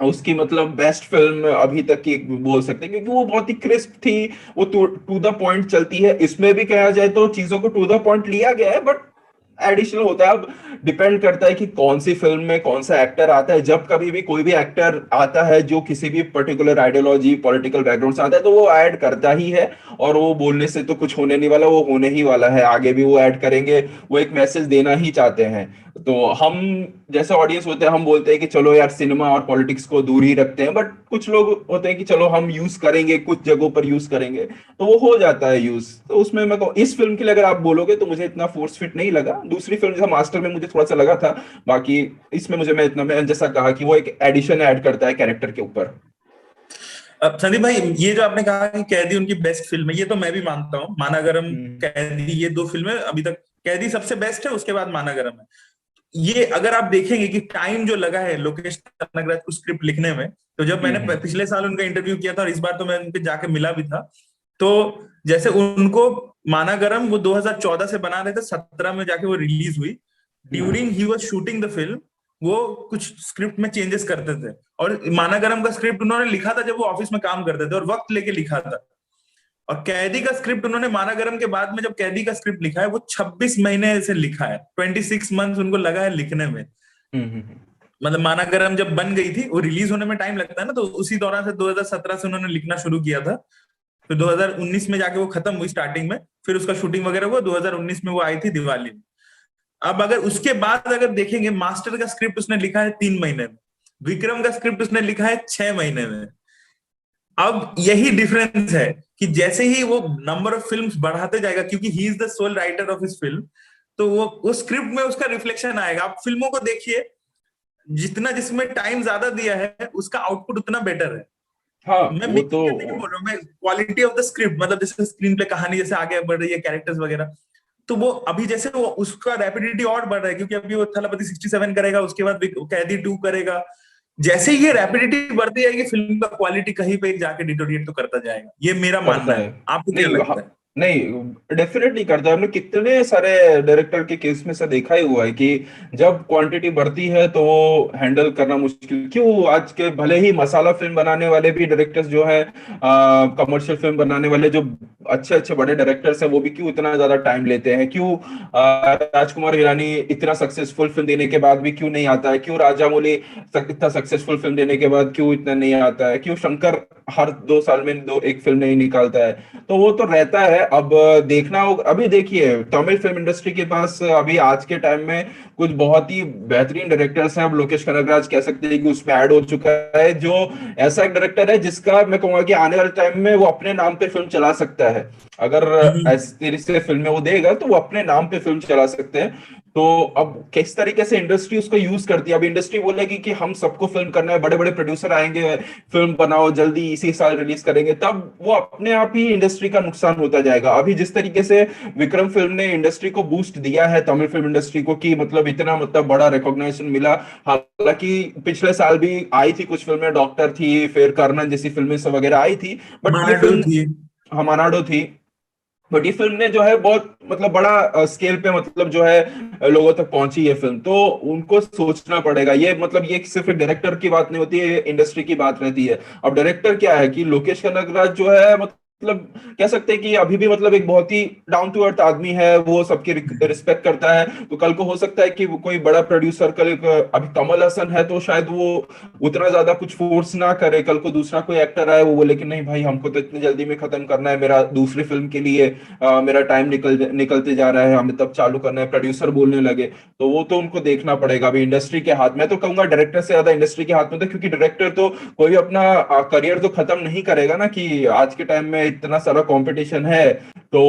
उसकी मतलब बेस्ट फिल्म अभी तक की बोल सकते हैं, क्योंकि वो बहुत ही क्रिस्प थी, वो टू द पॉइंट चलती है। इसमें भी कहा जाए तो चीजों को टू द पॉइंट लिया गया है, बट एडिशनल होता है। अब डिपेंड करता है कि कौन सी फिल्म में कौन सा एक्टर आता है। जब कभी भी कोई भी एक्टर आता है जो किसी भी पर्टिकुलर आइडियोलॉजी पॉलिटिकल बैकग्राउंड से आता है तो वो ऐड करता ही है, और वो बोलने से तो कुछ होने नहीं वाला, वो होने ही वाला है, आगे भी वो ऐड करेंगे, वो एक मैसेज देना ही चाहते हैं। तो हम जैसे ऑडियंस होते हैं हम बोलते हैं कि चलो यार सिनेमा और पॉलिटिक्स को दूर ही रखते हैं, बट कुछ लोग होते हैं कि चलो हम यूज करेंगे, कुछ जगहों पर यूज करेंगे, तो वो हो जाता है यूज। तो उसमें मैं इस फिल्म के लिए अगर आप बोलोगे तो मुझे इतना फोर्स फिट नहीं लगा। दूसरी फिल्म जैसा मास्टर में मुझे थोड़ा सा लगा था, बाकी इसमें मुझे मैं जैसा कहा कि वो एक एडिशन ऐड करता है कैरेक्टर के ऊपर। अब संदीप भाई, ये जो आपने कहा कि कैदी उनकी बेस्ट फिल्म है, ये तो मैं भी मानता हूँ। मानागरम, हम्म। कैदी, ये दो फिल्में अभी तक, कैदी सबसे बेस्ट है, उसके बाद मानागरम है। ये अगर आप देखेंगे कि टाइम जो लगा है लोकेश कनगराज को स्क्रिप्ट लिखने में, तो जब मैंने हम्म। पिछले साल उनका इंटरव्यू किया था और इस बार तो मैं उनके जाके मिला भी था, तो जैसे उनको मानागरम वो 2014 से बना रहे थे, 17 में जाके वो रिलीज हुई। During he was shooting the film वो कुछ स्क्रिप्ट में चेंजेस करते थे। और मानागरम का स्क्रिप्ट उन्होंने लिखा था जब वो ऑफिस में काम करते थे और वक्त लेके लिखा था। और कैदी का स्क्रिप्ट उन्होंने मानागरम के बाद में जब कैदी का स्क्रिप्ट लिखा है वो 26 महीने से लिखा है, 26 मंथ्स उनको लगा है लिखने में। मतलब मानागरम जब बन गई थी, वो रिलीज होने में टाइम लगता है ना, तो उसी दौरान से 2017 से उन्होंने लिखना शुरू किया था। फिर 2019 में जाके वो खत्म हुई स्टार्टिंग में, फिर उसका शूटिंग वगैरह हुआ 2019 में, वो आई थी दिवाली में। अब अगर उसके बाद अगर देखेंगे, मास्टर का स्क्रिप्ट उसने लिखा है 3 महीने में, विक्रम का स्क्रिप्ट उसने लिखा है 6 महीने में। अब यही डिफरेंस है कि जैसे ही वो नंबर ऑफ फिल्म्स बढ़ाते जाएगा, क्योंकि he is the sole writer of his film, तो वो स्क्रिप्ट में उसका रिफ्लेक्शन आएगा। आप फिल्मों को देखिए, जितना जिसमें टाइम ज्यादा दिया है उसका आउटपुट उतना बेटर है। हाँ मैं वो तो मेकिंग का नहीं बोल रहा हूँ, मैं क्वालिटी ऑफ द स्क्रिप्ट, मतलब जैसे स्क्रीन प्ले, कहानी जैसे आगे बढ़ रही है, कैरेक्टर्स वगैरह, तो वो अभी जैसे वो उसका रैपिडिटी और बढ़ रहा है, क्योंकि अभी वो थलपति 67 करेगा, उसके बाद कैदी 2 करेगा। जैसे ये रैपिडिटी बढ़ती जाएगी, फिल्म का क्वालिटी कहीं पे जाके डिटोरिएट तो करता जाएगा, ये मेरा मानना करता है। है। आपको क्या नहीं लगता है? नहीं डेफिनेटली करता है। हमने कितने सारे डायरेक्टर के केस में से देखा ही हुआ है कि जब क्वांटिटी बढ़ती है तो वो हैंडल करना मुश्किल। क्यों आज के भले ही मसाला फिल्म बनाने वाले भी डायरेक्टर्स जो है, कमर्शियल फिल्म बनाने वाले जो अच्छे अच्छे बड़े डायरेक्टर्स हैं, वो भी क्यों इतना ज्यादा टाइम लेते हैं? क्यों राजकुमार हिरानी इतना सक्सेसफुल फिल्म देने के बाद भी क्यों नहीं आता है? क्यों राजामौली इतना सक्सेसफुल फिल्म देने के बाद क्यों इतना नहीं आता है? क्यों शंकर हर 2 साल में एक फिल्म नहीं निकालता है? तो वो तो रहता है। अब देखना होगा। अभी देखिए तमिल फिल्म इंडस्ट्री के पास अभी आज के टाइम में कुछ बहुत ही बेहतरीन डायरेक्टर्स हैं। अब लोकेश कनगराज कह सकते हैं कि उसमें ऐड हो चुका है, जो ऐसा एक डायरेक्टर है जिसका मैं कहूंगा कि आने वाले टाइम में वो अपने नाम पे फिल्म चला सकता है। अगर हम्म। इस तरीके से फिल्में वो देगा तो वो अपने नाम पे फिल्म चला सकते हैं। तो अब किस तरीके से इंडस्ट्री उसको यूज करती है? अब इंडस्ट्री बोलेगी कि हम सबको फिल्म करना है, बड़े बड़े प्रोड्यूसर आएंगे, फिल्म बनाओ जल्दी इसी साल रिलीज करेंगे, तब वो अपने आप ही इंडस्ट्री का नुकसान होता जाएगा। अभी जिस तरीके से विक्रम फिल्म ने इंडस्ट्री को बूस्ट दिया है, तमिल फिल्म इंडस्ट्री को, कि मतलब इतना मतलब बड़ा रिकॉग्निशन मिला। हालांकि पिछले साल भी आई थी कुछ फिल्में, डॉक्टर थी, फिर कर्णन जैसी फिल्में सब वगैरह आई थी, बट ये मानाडो फिल्म थी। हमानाडो थी। बट ये फिल्म ने जो है बहुत मतलब बड़ा स्केल पे मतलब जो है लोगों तक पहुंची ये फिल्म। तो उनको सोचना पड़ेगा। ये मतलब ये सिर्फ एक डायरेक्टर की बात नहीं होती है, इंडस्ट्री की बात रहती है। अब डायरेक्टर क्या है कि लोकेश कनगराज जो है मतलब कह सकते हैं कि अभी भी मतलब एक बहुत ही डाउन टू अर्थ आदमी है, वो सबकी रिस्पेक्ट करता है। तो कल को हो सकता है कि वो कोई बड़ा प्रोड्यूसर, कल अभी कमल हसन है तो शायद वो उतना ज्यादा कुछ फोर्स ना करे। कल को दूसरा कोई एक्टर आए, वो बोले कि नहीं भाई हमको तो इतनी जल्दी में खत्म करना है, मेरा दूसरी फिल्म के लिए मेरा टाइम निकलते जा रहा है, हमें तब चालू करना है, प्रोड्यूसर बोलने लगे। तो वो तो उनको देखना पड़ेगा। अभी इंडस्ट्री के हाथ में, तो कहूंगा डायरेक्टर से ज्यादा इंडस्ट्री के हाथ में था, क्योंकि डायरेक्टर तो कोई अपना करियर तो खत्म नहीं करेगा ना, कि आज के टाइम में इतना सारा कंपटीशन है तो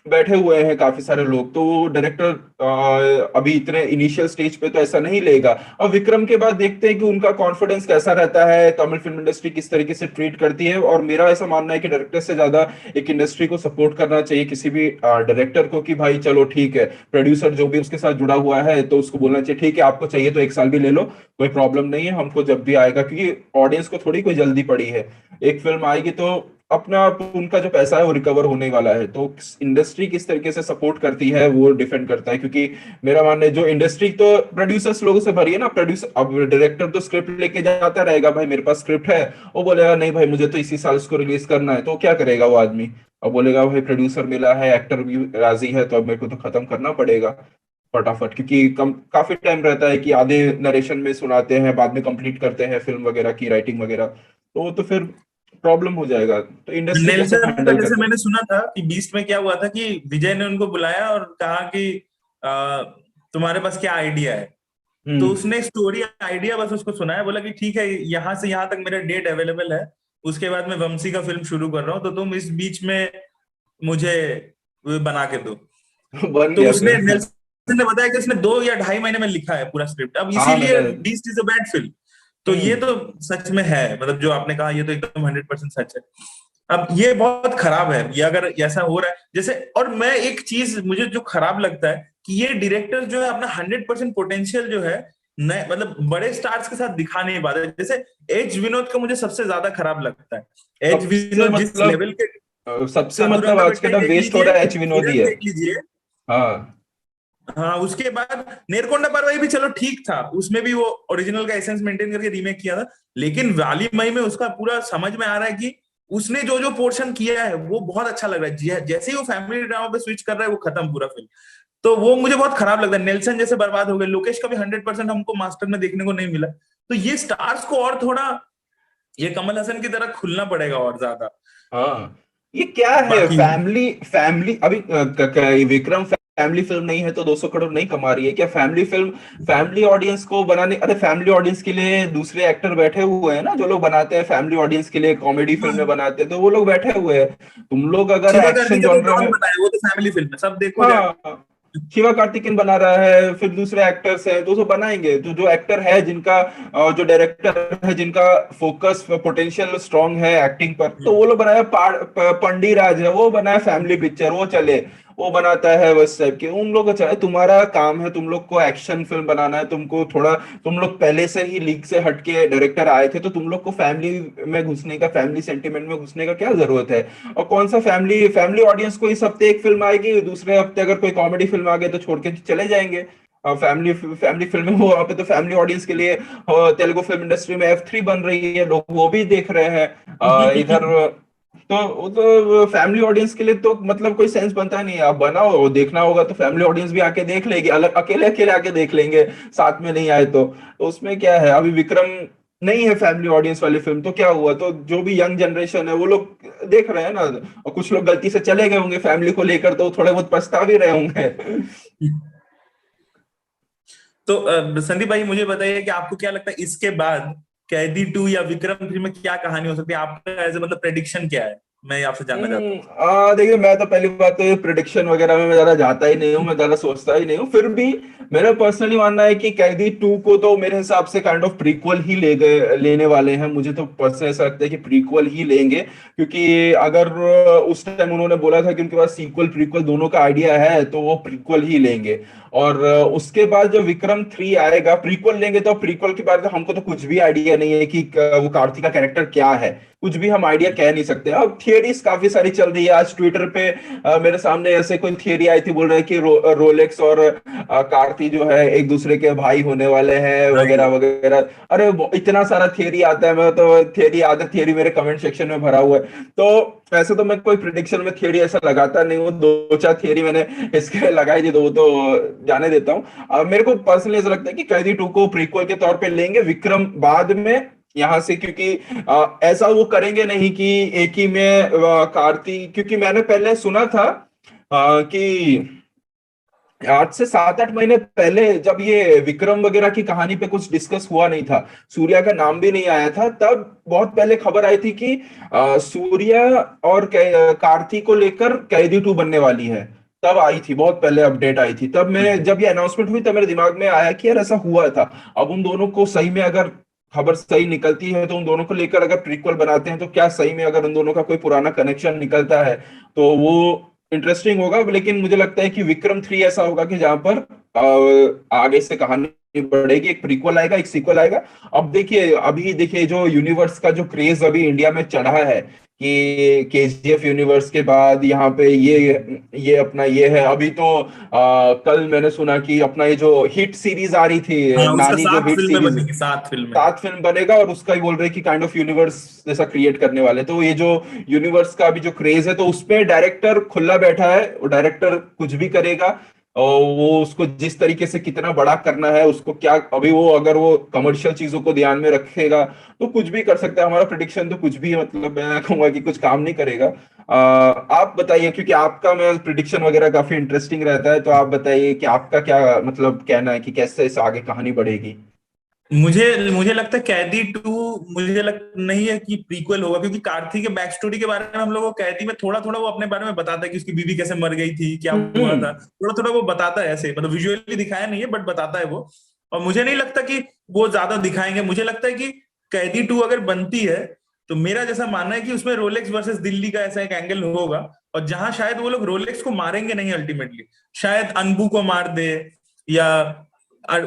बैठे हुए हैं काफी सारे लोग, तो वो डायरेक्टर अभी इतने इनिशियल स्टेज पे तो ऐसा नहीं लेगा। अब विक्रम के बाद देखते हैं कि उनका कॉन्फिडेंस कैसा रहता है, तमिल फिल्म इंडस्ट्री किस तरीके से ट्रीट करती है। और मेरा ऐसा मानना है कि डायरेक्टर से ज्यादा एक इंडस्ट्री को सपोर्ट करना चाहिए किसी भी डायरेक्टर को, कि भाई चलो ठीक है, प्रोड्यूसर जो भी उसके साथ जुड़ा हुआ है तो उसको बोलना चाहिए ठीक है, आपको चाहिए तो 1 साल भी ले लो, कोई प्रॉब्लम नहीं है, हमको जब भी आएगा। क्योंकि ऑडियंस को थोड़ी कोई जल्दी पड़ी है, एक फिल्म आएगी तो अपना आप उनका जो पैसा है वो रिकवर होने वाला है। तो इंडस्ट्री किस तरीके से सपोर्ट करती है वो डिपेंड करता है। क्योंकि मेरा मानना है जो इंडस्ट्री तो प्रोड्यूसर्स लोगों से भरी है ना, प्रोड्यूसर अब डायरेक्टर तो स्क्रिप्ट लेके जाता रहेगा, भाई मेरे पास स्क्रिप्ट है, वो बोलेगा नहीं भाई मुझे तो इसी साल इसको रिलीज करना है, तो क्या करेगा वो आदमी? अब बोलेगा भाई प्रोड्यूसर मिला है, एक्टर भी राजी है, तो अब मेरे को तो खत्म करना पड़ेगा फटाफट। क्योंकि काफी टाइम रहता है कि आधे नरेशन में सुनाते हैं, बाद में कंप्लीट करते हैं फिल्म वगैरह की राइटिंग वगैरह, तो वो तो फिर प्रॉब्लम हो जाएगा। तो इंडस्ट्री कैसे नेल्सन का हैंडल जैसे करते हैं? मैंने सुना था कि बीस्ट में क्या हुआ था कि विजय ने उनको बुलाया और कहा कि तुम्हारे पास क्या आइडिया है? तो हम्म। उसने स्टोरी आइडिया बस उसको सुनाया, बोला कि ठीक है, यहाँ से यहाँ तक मेरा डेट अवेलेबल है, उसके बाद मैं वंशी का फिल्म शुरू कर रहा हूँ, तो तुम इस बीच में मुझे बना के दो। बन तो गया उसने, फिर। नेल्सन ने बताया कि उसने 2 या ढाई महीने में लिखा है पूरा स्क्रिप्ट। अब हाँ इसीलिए मैंने। Beast is a bad film. तो ये हम्म। तो सच में है, मतलब जो आपने कहा ये तो एकदम 100% सच है। अब ये बहुत खराब है ये अगर ऐसा हो रहा है जैसे। और मैं एक चीज मुझे जो खराब लगता है कि ये डायरेक्टर जो है अपना 100% पोटेंशियल जो है नए मतलब बड़े स्टार्स के साथ दिखा नहीं पाते। जैसे एच विनोद का मुझे सबसे ज्यादा खराब लगता है। एच सबसे विनोद जिस मतलब लेवल के, सबसे मतलब साधुरंगा आज के बेट्टा ही टाइम देख वेस्ट हो लीजिए, रहा है एच विनोद ही हिरन है। देख लीजिए, हाँ हाँ, उसके बाद नेरकोंडा पर्वई भी चलो ठीक था, उसमें भी वो ओरिजिनल का एसेंस मेंटेन करके रीमेक किया था। लेकिन वाली मई में उसका पूरा समझ में आ रहा है कि उसने जो जो पोर्शन किया है वो बहुत अच्छा लग रहा है। जैसे ही वो फैमिली ड्रामा पे स्विच कर रहा है वो खत्म पूरा फिल्म। तो वो मुझे बहुत खराब लगता है। नेल्सन जैसे बर्बाद हो गए, लोकेश का भी 100% हमको मास्टर में देखने को नहीं मिला। तो ये स्टार्स को और थोड़ा ये कमल हसन की तरह खुलना पड़ेगा और ज्यादा। हाँ, ये क्या है बाकी फैमिली फैमिली अभी विक्रम फैमिली फिल्म नहीं है तो 200 करोड़ नहीं कमा रही है क्या? फैमिली फिल्म फैमिली ऑडियंस को बनाने, अरे फैमिली ऑडियंस के लिए दूसरे एक्टर बैठे हुए हैं ना, जो लोग बनाते हैं फैमिली ऑडियंस के लिए कॉमेडी फिल्में बनाते हैं, तो वो लोग बैठे हुए हैं। तुम लोग अगर शिवा एक्शन कार्तिकेय तो जॉनर डॉन में, बनाए, वो तो फैमिली फिल्म है, सब देखो जाके। हाँ, शिवा कार्तिकेयन बना रहा है, फिर दूसरे एक्टर्स हैं तो बनाएंगे। तो जो एक्टर है जिनका जो डायरेक्टर है जिनका फोकस पोटेंशियल स्ट्रांग है एक्टिंग पर, तो वो लोग बनाया। पंडी राज है, वो बनाया फैमिली पिक्चर, वो चले, वो बनाता है बस टाइप के। उन लोग को चले, तुम्हारा काम है, तुम लोग को एक्शन फिल्म बनाना है, तुमको थोड़ा, तुम लोग पहले से ही लीग से हटके डायरेक्टर आए थे, तो तुम लोग को फैमिली में घुसने का, फैमिली सेंटिमेंट में घुसने का क्या जरूरत है? और कौन सा फैमिली फैमिली ऑडियंस को इस हफ्ते एक फिल्म आएगी, दूसरे हफ्ते अगर कोई कॉमेडी फिल्म आ गई तो छोड़ के चले जाएंगे। फैमिली फैमिली फिल्म है वो, वहाँ पे तो फैमिली ऑडियंस के लिए तेलुगु फिल्म इंडस्ट्री में F3 बन रही है, लोग वो भी देख रहे हैं इधर। तो वो तो फैमिली ऑडियंस के लिए तो मतलब कोई सेंस बनता नहीं है। आप बनाओ, देखना होगा तो फैमिली ऑडियंस भी आके देख लेगी, अलग अकेले अकेले आके देख लेंगे, साथ में नहीं आए तो उसमें क्या है? अभी विक्रम नहीं है फैमिली ऑडियंस वाली फिल्म, तो क्या हुआ? तो जो भी यंग जनरेशन है वो लोग देख रहे हैं ना, और कुछ लोग गलती से चले गए होंगे फैमिली को लेकर, तो थोड़े बहुत पछता भी रहे होंगे। तो संदीप भाई मुझे बताइए कि आपको क्या लगता है इसके बाद कैदी 2 या विक्रम 3 में क्या कहानी हो सकती है? आपका एज ए मतलब प्रेडिक्शन क्या है, मैं आपसे जानना चाहता हूँ। देखिए, मैं तो पहली बात तो ये प्रिडिक्शन वगैरह में मैं ज्यादा जाता ही नहीं हूँ, मैं ज्यादा सोचता ही नहीं हूँ। फिर भी मेरा पर्सनली मानना है कि कैदी 2 को तो मेरे हिसाब से काइंड ऑफ प्रीक्वल ही लेने वाले हैं। मुझे तो पर्सनली ऐसा लगता है कि प्रीक्वल ही लेंगे, क्योंकि अगर उस टाइम उन्होंने बोला था कि उनके पास सीक्वल प्रीक्वल दोनों का आइडिया है, तो वो प्रीक्वल ही लेंगे। और उसके बाद जो विक्रम 3 आएगा, प्रीक्वल लेंगे, तो प्रीक्वल के बाद हमको तो कुछ भी आइडिया नहीं है कि वो कार्तिक का कैरेक्टर क्या है, कुछ भी हम आइडिया कह नहीं सकते। अब थियरीज काफी सारी चल रही है। आज ट्विटर पे मेरे सामने ऐसे कोई थियरी आई थी, बोल रहे हैं कि रोलेक्स और कार्ति जो है एक दूसरे के भाई होने वाले हैं, वगैरह भाई वगैरह। अरे इतना सारा थियरी आता है, मैं तो थियरी, आधा थियरी मेरे कमेंट सेक्शन में भरा हुआ है। तो वैसे तो मैं कोई प्रिडिक्शन में थियरी ऐसा लगाता नहीं हूँ, दो चार थियरी मैंने इसके लगाई थी, तो वो तो जाने देता हूँ। मेरे को पर्सनली ऐसा लगता है कि कैदी 2 को प्रीक्वल के तौर पे लेंगे, विक्रम बाद में यहाँ से, क्योंकि ऐसा वो करेंगे नहीं कि एक ही में कार्तिक, क्योंकि मैंने पहले सुना था कि आज से 7-8 महीने पहले जब ये विक्रम वगैरह की कहानी पे कुछ डिस्कस हुआ नहीं था, सूर्या का नाम भी नहीं आया था, तब बहुत पहले खबर आई थी कि सूर्या और कार्तिक को लेकर कैदी 2 बनने वाली है। तब आई थी, बहुत पहले अपडेट आई थी, तब मैं, जब ये अनाउंसमेंट हुई तब मेरे दिमाग में आया कि यार ऐसा हुआ था। अब उन दोनों को सही में अगर खबर सही निकलती है, तो उन दोनों को लेकर अगर प्रीक्वल बनाते हैं, तो क्या सही में अगर उन दोनों का कोई पुराना कनेक्शन निकलता है तो वो इंटरेस्टिंग होगा। लेकिन मुझे लगता है कि विक्रम 3 ऐसा होगा कि जहां पर आगे से कहानी बढ़ेगी, एक प्रीक्वल आएगा, एक सीक्वल आएगा। अब देखिए, अभी देखिए जो यूनिवर्स का जो क्रेज अभी इंडिया में चढ़ा है, कि KGF यूनिवर्स के बाद यहाँ पे ये अपना ये है। अभी तो कल मैंने सुना कि अपना ये जो हिट सीरीज आ रही थी, हाँ, उसका नानी, जो सात हिट फिल्में सीरीज, बनेगी, 7 फिल्में। 7 फिल्म बनेगा, और उसका ही बोल रहे हैं कि काइंड ऑफ यूनिवर्स जैसा क्रिएट करने वाले। तो ये जो यूनिवर्स का अभी जो क्रेज है, तो उसमें डायरेक्टर खुला बैठा है, वो डायरेक्टर कुछ भी करेगा। और वो उसको जिस तरीके से कितना बड़ा करना है उसको, क्या अभी वो, अगर वो कमर्शियल चीजों को ध्यान में रखेगा तो कुछ भी कर सकता है। हमारा प्रिडिक्शन तो कुछ भी, मतलब मैं कहूंगा कि कुछ काम नहीं करेगा। आप बताइए, क्योंकि आपका मैं प्रिडिक्शन वगैरह काफी इंटरेस्टिंग रहता है, तो आप बताइए कि आपका क्या मतलब कहना है कि कैसे इस आगे कहानी बढ़ेगी। मुझे मुझे लगता है कैदी 2 मुझे लग नहीं है कि प्रीक्वल होगा, क्योंकि कार्थिक के बैक स्टोरी के बारे में हम लोग को कैदी में थोड़ा थोड़ा वो अपने बारे में बताता है कि उसकी बीवी कैसे मर गई थी, क्या हुआ हम्म। था, थोड़ा थोड़ा वो बताता है ऐसे, मतलब विजुअली दिखाया नहीं है बट बताता है वो। और मुझे नहीं लगता कि वो ज्यादा दिखाएंगे। मुझे लगता है कि कैदी 2 अगर बनती है तो मेरा जैसा मानना है कि उसमें रोलेक्स वर्सेस दिल्ली का ऐसा एक एंगल होगा, और जहां शायद वो लोग रोलेक्स को मारेंगे नहीं अल्टीमेटली, शायद अनबू को मार दे, या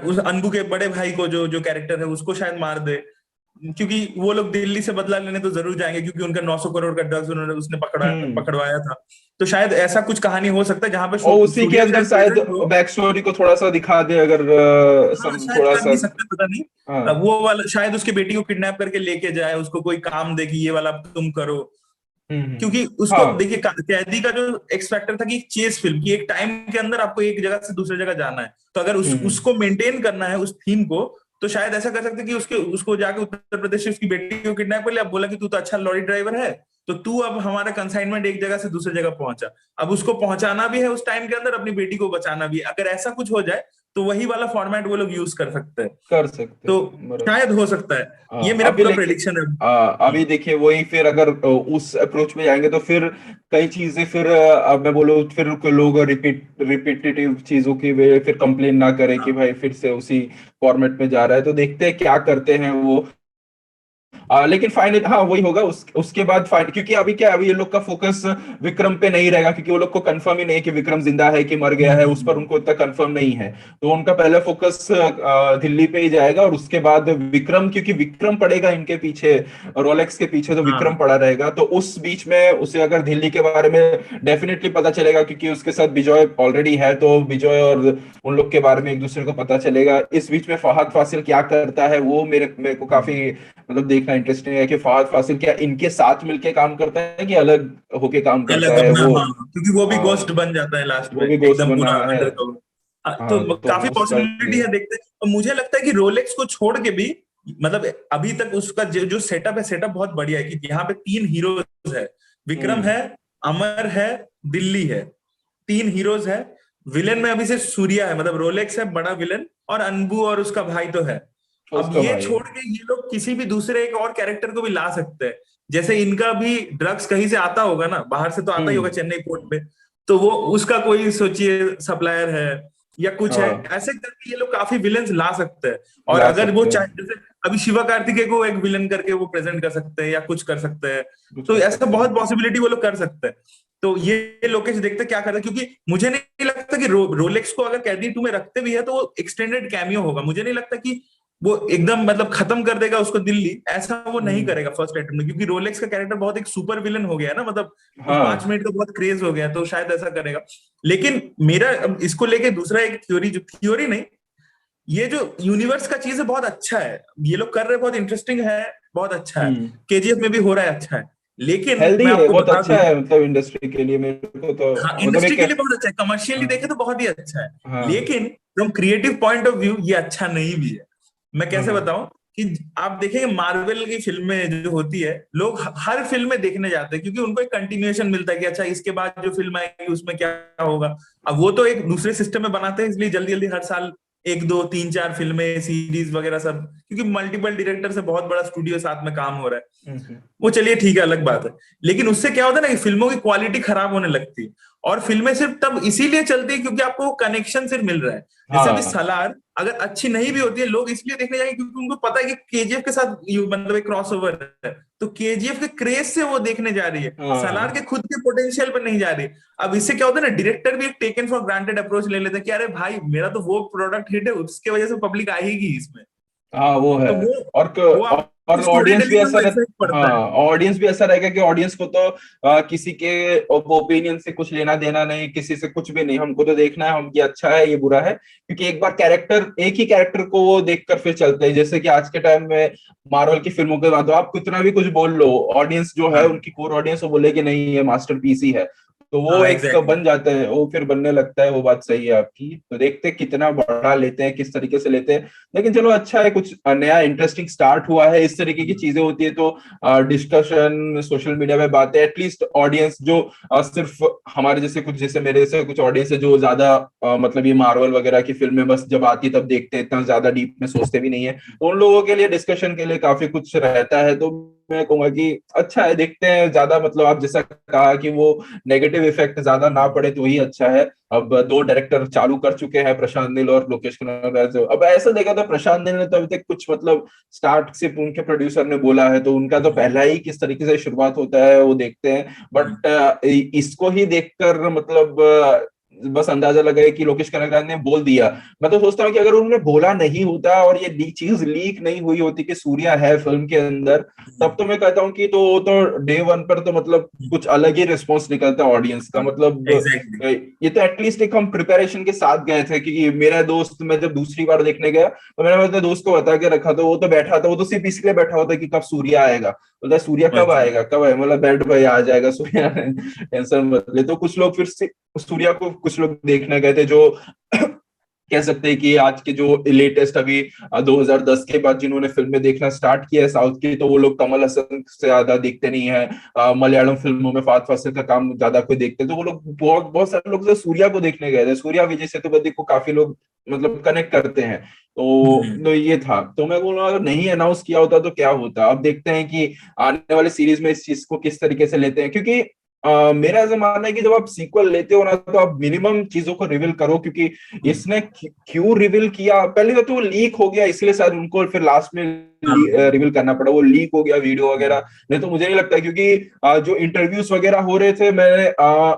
उस अनबू के बड़े भाई को जो जो कैरेक्टर है उसको शायद मार दे। क्योंकि वो लोग दिल्ली से बदला लेने तो जरूर जाएंगे, क्योंकि उनका 900 करोड़ का ड्रग्स उन्होंने उसने हम्म। पकड़वाया था। तो शायद ऐसा कुछ कहानी हो सकता है जहां पे और उसी के सूर्या अंदर शायद शायद प्रेजेंट हो। बैक स्टोरी को थोड़ा सा दिखा दे अगर हाँ सम शायद थोड़ा कर सा। भी सकते हैं, पता नहीं। हाँ। वो वाला शायद उसके बेटी को किडनैप करके लेके जाए, उसको कोई काम दे कि ये वाला तुम करो। क्योंकि उसको हाँ। देखिए, कैदी का जो एक्स फैक्टर था कि एक चेस फिल्म की, एक टाइम के अंदर आपको एक जगह से दूसरी जगह जाना है, तो अगर हम्म। उसको मेंटेन करना है उस थीम को, तो शायद ऐसा कर सकते हैं कि उसके उसको जाके उत्तर प्रदेश से उसकी बेटी को किडनैप कर लिया, अब बोला कि तू तो अच्छा लॉरी ड्राइवर है, तो तू अब हमारा कंसाइनमेंट एक जगह से दूसरी जगह पहुंचा। अब उसको पहुंचाना भी है उस टाइम के अंदर, अपनी बेटी को बचाना भी है। अगर ऐसा कुछ हो जाए तो वही वाला फॉर्मेट वो लोग यूज कर सकते हैं। कर सकते तो हैं बराबर। शायद हो सकता है, ये मेरा अभी पूरा लेकिन प्रेडिक्शन है। अभी देखिए वही फिर अगर उस अप्रोच में जाएंगे तो फिर कई चीजें फिर अब मैं बोलूँ फिर लोग रिपीटेटिव चीजों की वे फिर कंप्लेन ना करें कि हाँ भाई फिर से उसी फॉर्मेट में जा रहा है, तो देखते हैं क्या करते हैं वो। लेकिन फाइनल हाँ वही होगा उसके बाद फाइनल, क्योंकि अभी क्या है, अभी ये लोग का फोकस विक्रम पे नहीं रहेगा, क्योंकि वो लोग को कंफर्म ही नहीं है कि विक्रम जिंदा है कि मर गया है, उस पर हम्म, उनको इतना कंफर्म नहीं है। तो उनका पहला फोकस दिल्ली पे ही जाएगा, और उसके बाद विक्रम, क्योंकि विक्रम पड़ेगा इनके पीछे, रोलेक्स के पीछे तो विक्रम हाँ पड़ा रहेगा। तो उस बीच में उसे अगर दिल्ली के बारे में डेफिनेटली पता चलेगा, क्योंकि उसके साथ विजय ऑलरेडी है, तो विजय और उन लोग के बारे में एक दूसरे को पता चलेगा। इस बीच में फहद फासिल क्या करता है वो मेरे मेरे को काफी मतलब देखना इंटरेस्टिंग है कि फहद फासिल क्या इनके साथ मिलके काम करता है कि अलग होके काम करता अलग है अपना, वो। हाँ क्योंकि वो भी आ, गोस्ट बन जाता है लास्ट वो में भी गोस्ट एकदम बना पूरा है। Under cover. हाँ तो तो काफी उसका पॉसिबिलिटी भी। है, देखते हैं। और मुझे लगता है कि रोलेक्स को छोड़ के भी, मतलब अभी तक उसका जो सेटअप है, सेटअप बहुत बढ़िया है कि यहाँ पे तीन हीरोज है, विक्रम हम्म। है, अमर है, दिल्ली है, तीन हीरोज है। विलेन में अभी से सूर्या है, मतलब रोलेक्स है बड़ा विलेन, और अनबू और उसका भाई तो है। अब उसका ये भाई है। छोड़ के ये लोग किसी भी दूसरे एक और कैरेक्टर को भी ला सकते हैं। जैसे इनका भी ड्रग्स कहीं से आता होगा ना, बाहर से तो आता ही होगा, हम्म। चेन्नई पोर्ट पे। तो वो उसका कोई सोचिए सप्लायर है या कुछ है, हाँ ऐसे करके ये लोग काफी विलेन्स ला सकते हैं। और ला अगर वो सकते चाहे, हैं। जैसे अभी शिवा कार्तिकेय को एक विलन करके वो प्रेजेंट कर सकते हैं या कुछ कर सकते हैं। कुछ तो कर ऐसा सकते बहुत हैं। पॉसिबिलिटी वो लोग कर सकते हैं। तो ये लोकेश देखते हैं क्या करते हैं, क्योंकि मुझे नहीं लगता कि रोलेक्स को अगर कैदी 2 में रखते भी है तो वो एक्सटेंडेड कैमियो होगा। मुझे नहीं लगता कि वो एकदम मतलब खत्म कर देगा उसको दिल्ली, ऐसा वो नहीं हम्म। करेगा फर्स्ट अटेम्प्ट में, क्योंकि रोलेक्स का कैरेक्टर बहुत एक सुपर विलन हो गया है ना, मतलब उस हाँ। 5 मिनट का बहुत क्रेज हो गया, तो शायद ऐसा करेगा। लेकिन मेरा अब इसको लेके दूसरा एक थ्योरी, जो थ्योरी नहीं, ये जो यूनिवर्स का चीज है बहुत अच्छा है, ये लोग कर रहे हैं बहुत इंटरेस्टिंग है, बहुत अच्छा है। हम्म। केजीएफ में भी हो रहा है, अच्छा है। लेकिन हेल्दी मैं है, आपको बहुत बता अच्छा दूं, है मतलब इंडस्ट्री के लिए मेरे को तो हाँ मतलब इंडस्ट्री एक। के लिए बहुत अच्छा है, कमर्शियली देखे हाँ। तो बहुत ही अच्छा है। हाँ। लेकिन from creative point of view ये अच्छा नहीं भी है। मैं कैसे हाँ। बताऊं कि आप देखेंगे मार्वल की फिल्में जो होती है, लोग हर फिल्म में देखने जाते हैं, क्योंकि उनको एक कंटिन्यूएशन मिलता है कि अच्छा इसके बाद जो फिल्म आएगी उसमें क्या होगा। अब वो तो एक दूसरे सिस्टम में बनाते हैं, इसलिए जल्दी जल्दी हर साल एक दो तीन चार फिल्में सीरीज वगैरह सब, क्योंकि मल्टीपल डायरेक्टर से बहुत बड़ा स्टूडियो साथ में काम हो रहा है। हम्म। वो चलिए ठीक है, अलग बात है। लेकिन उससे क्या होता है ना कि फिल्मों की क्वालिटी खराब होने लगती है। और फिल्में सिर्फ तब इसीलिए चलती है क्योंकि आपको कनेक्शन सिर्फ मिल रहा है। जैसे अभी हाँ। सलार अगर अच्छी नहीं भी होती है, लोग इसलिए देखने जाएंगे क्योंकि उनको पता है कि केजीएफ के साथ मतलब एक क्रॉसओवर है, तो केजीएफ के क्रेज से वो देखने जा रही है, सलार हाँ। के खुद के पोटेंशियल पर नहीं जा रही। अब इससे क्या होता है ना, डायरेक्टर भी एक टेकन फॉर ग्रांटेड अप्रोच ले लेते हैं कि अरे भाई मेरा तो वो प्रोडक्ट हिट है, उसके वजह से पब्लिक आएगी इसमें। हाँ वो है। तो वो और वो आप और स्टोरी ऑडियंस भी टेलिंग में ऐसा वो रह। इफेक्ट पड़ता है। हाँ ऑडियंस भी ऐसा रहेगा कि ऑडियंस को तो किसी के ओपिनियन से कुछ लेना देना नहीं, किसी से कुछ भी नहीं, हमको तो देखना है हम ये अच्छा है ये बुरा है, क्योंकि एक बार कैरेक्टर एक ही कैरेक्टर को वो देखकर फिर चलते हैं। जैसे कि आज के टाइम में मार्वल की फिल्मों के बाद आप कितना भी कुछ बोल लो, ऑडियंस जो है हाँ उनकी कोर ऑडियंस वो बोलेगी नहीं ये मास्टरपीस ही है। तो वो हाँ एक एग्जैक्टली। बन जाता है, वो फिर बनने लगता है। वो बात सही है आपकी, तो देखते हैं कितना बड़ा लेते हैं, किस तरीके से लेते हैं। लेकिन चलो अच्छा है, कुछ नया इंटरेस्टिंग स्टार्ट हुआ है। इस तरीके की चीजें होती है तो डिस्कशन सोशल मीडिया में बातें, एटलीस्ट ऑडियंस जो सिर्फ हमारे जैसे कुछ जैसे मेरे जैसे कुछ ऑडियंस है जो ज्यादा मतलब ये मार्वल वगैरह की फिल्में बस जब आती है तब देखते हैं, इतना ज्यादा डीप में सोचते भी नहीं है, तो उन लोगों के लिए डिस्कशन के लिए काफी कुछ रहता है। तो मैं कहूंगा कि अच्छा है, देखते हैं। ज्यादा मतलब आप जैसा कहा कि वो नेगेटिव इफेक्ट ज्यादा ना पड़े तो वही अच्छा है। अब दो डायरेक्टर चालू कर चुके हैं, प्रशांत नील और लोकेश कनगराज। अब ऐसा देखा तो प्रशांत नील ने तो अभी तक कुछ मतलब स्टार्ट से उनके प्रोड्यूसर ने बोला है, तो उनका तो पहला ही किस तरीके से शुरुआत होता है वो देखते हैं। बट इसको ही देखकर मतलब बस अंदाजा लगाए कि लोकेश कनगराज ने बोल दिया। मैं तो सोचता हूँ कि अगर उन्होंने बोला नहीं होता और ये चीज लीक नहीं हुई होती कि सूर्या है फिल्म के अंदर, तब तो मैं कहता हूँ कि तो डे वन पर तो मतलब कुछ अलग ही रिस्पॉन्स निकलता ऑडियंस का। मतलब एग्जैक्टली। ये तो एटलीस्ट एक हम प्रिपरेशन के साथ गए थे, क्योंकि मेरा दोस्त, मैं जब दूसरी बार देखने गया तो मैंने अपने दोस्त को बता के रखा, तो वो तो बैठा था, वो तो सिर्फ इसलिए बैठा होता कि कब सूर्या आएगा, बोलता है सूर्या कब अच्छा। आएगा, कब आएगा, मतलब बैठ भाई आ जाएगा सूर्या, टेंशन मत ले। तो कुछ लोग फिर से सूर्या को कुछ लोग देखने गए थे जो कह सकते हैं कि आज के जो लेटेस्ट अभी 2010 के बाद जिन्होंने फिल्में देखना स्टार्ट किया है साउथ की, तो वो लोग कमल हसन से ज्यादा देखते नहीं है। मलयालम फिल्मों में फहद फासिल का काम ज्यादा कोई देखते हैं, तो वो लोग बहुत बहुत सारे लोग जो सूर्या को देखने गए थे, सूर्या विजय सेतुपति को काफी लोग मतलब कनेक्ट करते हैं। तो ये था, तो मैं बोल रहा हूँ अगर नहीं अनाउंस किया होता तो क्या होता। अब देखते हैं कि आने वाले सीरीज में इस चीज को किस तरीके से लेते हैं, क्योंकि मेरा ऐसा मानना है कि जब आप सीक्वल लेते हो ना, तो आप मिनिमम चीजों को रिवील करो, क्योंकि इसने क्यों रिवील किया, पहली बात तो वो लीक हो गया इसलिए शायद उनको फिर लास्ट में रिवील करना पड़ा, वो लीक हो गया वीडियो वगैरह। नहीं तो मुझे नहीं लगता, क्योंकि जो इंटरव्यूज वगैरह हो रहे थे, मैंने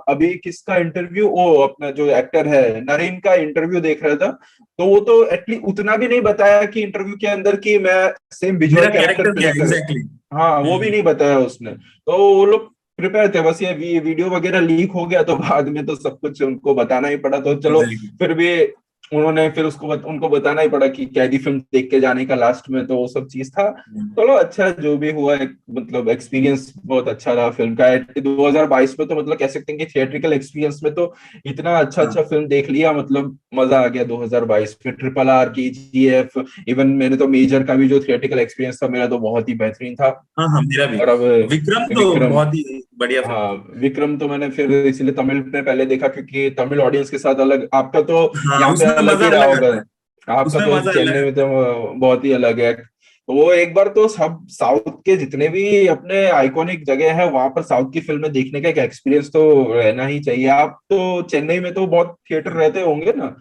अभी किसका इंटरव्यू, वो अपना जो एक्टर है नरेन का इंटरव्यू देख रहा था, तो वो तो एटलीस्ट उतना भी नहीं बताया कि इंटरव्यू के अंदर कि मैं सेम विजुअल मेरा कैरेक्टर कैरेक्टर क्या प्ले है, कर। एग्जैक्टली। हाँ, वो भी नहीं बताया उसने, तो वो लोग प्रिपेयर थे, बस ये वीडियो वगैरह लीक हो गया तो बाद में तो सब कुछ उनको बताना ही पड़ा, तो चलो एग्जैक्टली। फिर भी उन्होंने फिर उनको बताना ही पड़ा कि कैदी फिल्म देख के जाने का लास्ट में, तो वो सब चीज था। चलो अच्छा जो भी हुआ, एक मतलब एक्सपीरियंस बहुत अच्छा रहा फिल्म का। 2022 में तो मतलब कह सकते हैं कि थिएट्रिकल एक्सपीरियंस में तो इतना अच्छा अच्छा फिल्म देख लिया, मतलब मजा आ गया 2022 में। RRR, KGF, इवन मैंने तो मेजर का भी जो थिएट्रिकल एक्सपीरियंस था मेरा तो बहुत ही बेहतरीन था। हाँ हाँ, मेरा भी। और अब विक्रम तो विक्रम, बहुत ही बढ़िया फिल्म हाँ है। विक्रम तो मैंने फिर इसलिए तमिल में पहले देखा, क्योंकि तमिल ऑडियंस के साथ अलग, आपका तो हाँ, यहाँ पे उसमें अलग मजा ही रहा अलग होगा, आता है। आपका उसमें तो मजा अलग चेन्नई में आता तो बहुत ही अलग है। तो वो एक बार तो सब साउथ के जितने भी अपने आइकॉनिक जगह है वहां पर साउथ की फिल्में देखने का एक एक्सपीरियंस तो रहना ही चाहिए। आप तो चेन्नई में तो बहुत थिएटर रहते होंगे ना,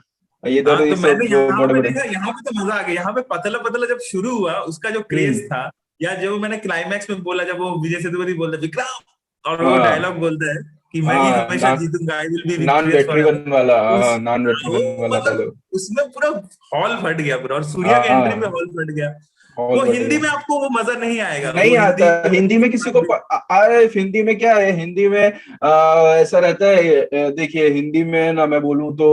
है। इधर हाँ, ये तो मैंने सब यहाँ बड़े पे बड़े। देखा, यहाँ पे तो मजा आ गया। यहाँ पे पतला पतला जब शुरू हुआ, उसका जो क्रेज हम्म। था, या जो मैंने क्लाइमैक्स में बोला, जब वो विजय सेतुपति बोलता है विक्रम, और वो डायलॉग हाँ बोलता है कि मैं ही हाँ, हमेशा जीतूंगा, I will be non victorious forever. वेट्रीवन वाला, उस हाँ नॉन वो वेट्रीवन वाला मतलब डायलॉग। उसमें पूरा हॉल फट गया पूरा, और सूर्या के एंट्री में हाँ, हॉल फट गया। हॉल वो बढ़ हिंदी गया। में आपको वो मजा नहीं आएगा, वो नहीं आता हिंदी हिंदी में, किसी को अरे हिंदी में क्या है, हिंदी में ऐसा रहता है, देखिए हिंदी में ना मैं बोलूं तो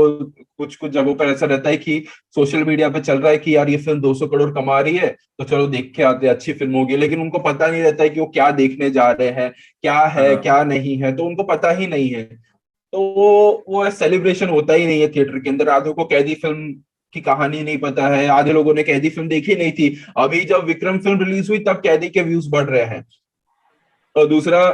कुछ कुछ जगहों पर ऐसा रहता है कि सोशल मीडिया पे चल रहा है कि यार ये फिल्म 200 करोड़ कमा रही है, तो चलो देख के आते हैं, अच्छी फिल्म होगी, लेकिन उनको पता नहीं रहता है कि वो क्या देखने जा रहे हैं, क्या है हाँ क्या नहीं है, तो उनको पता ही नहीं है। तो वो सेलिब्रेशन होता ही नहीं है थिएटर के अंदर। आधों को कैदी फिल्म की कहानी नहीं पता है, आधे लोगों ने कैदी फिल्म देखी नहीं थी, अभी जब विक्रम फिल्म रिलीज हुई तब कैदी के व्यूज बढ़ रहे हैं। और दूसरा,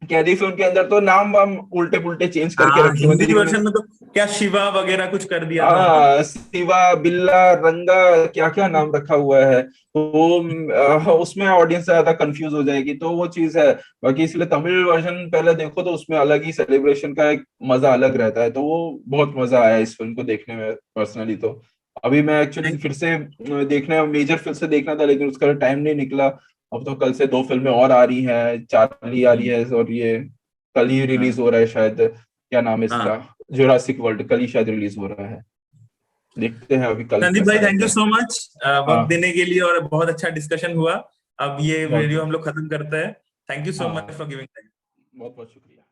कैदी फिल्म के अंदर तो नाम वाम उल्टे पुल्टे चेंज करके हाँ, रखे हुए थे, हिंदी लेकिन वर्जन में तो क्या शिवा वगैरह कुछ कर दिया था उन्होंने। शिवा बिल्ला रंगा क्या क्या नाम रखा हुआ है, तो उसमें ऑडियंस ज्यादा कंफ्यूज हो जाएगी, तो वो चीज है। बाकी इसलिए तमिल वर्जन पहले देखो तो उसमें अलग ही सेलिब्रेशन का एक मजा अलग रहता है, तो वो बहुत मजा आया इस फिल्म को देखने में पर्सनली। तो अभी मैं एक्चुअली फिर से देखने, मेजर फिर से देखना था लेकिन उसका टाइम नहीं निकला। अब तो कल से दो फिल्में और आ रही हैं, चार्ली आ रही है, और ये कल ही रिलीज हाँ हो रहा है शायद, क्या नाम है हाँ। इसका, जुरासिक वर्ल्ड कल ही शायद रिलीज हो रहा है। देखते हैं अभी कल संदीप कैसा भाई, थैंक रहता यू है। सो मच वक्त हाँ, देने के लिए, और बहुत अच्छा डिस्कशन हुआ। अब ये बहुत वीडियो बहुत, हम लोग खत्म करते हैं। थैंक यू सो हाँ मच फॉर गिविंग। बहुत बहुत शुक्रिया।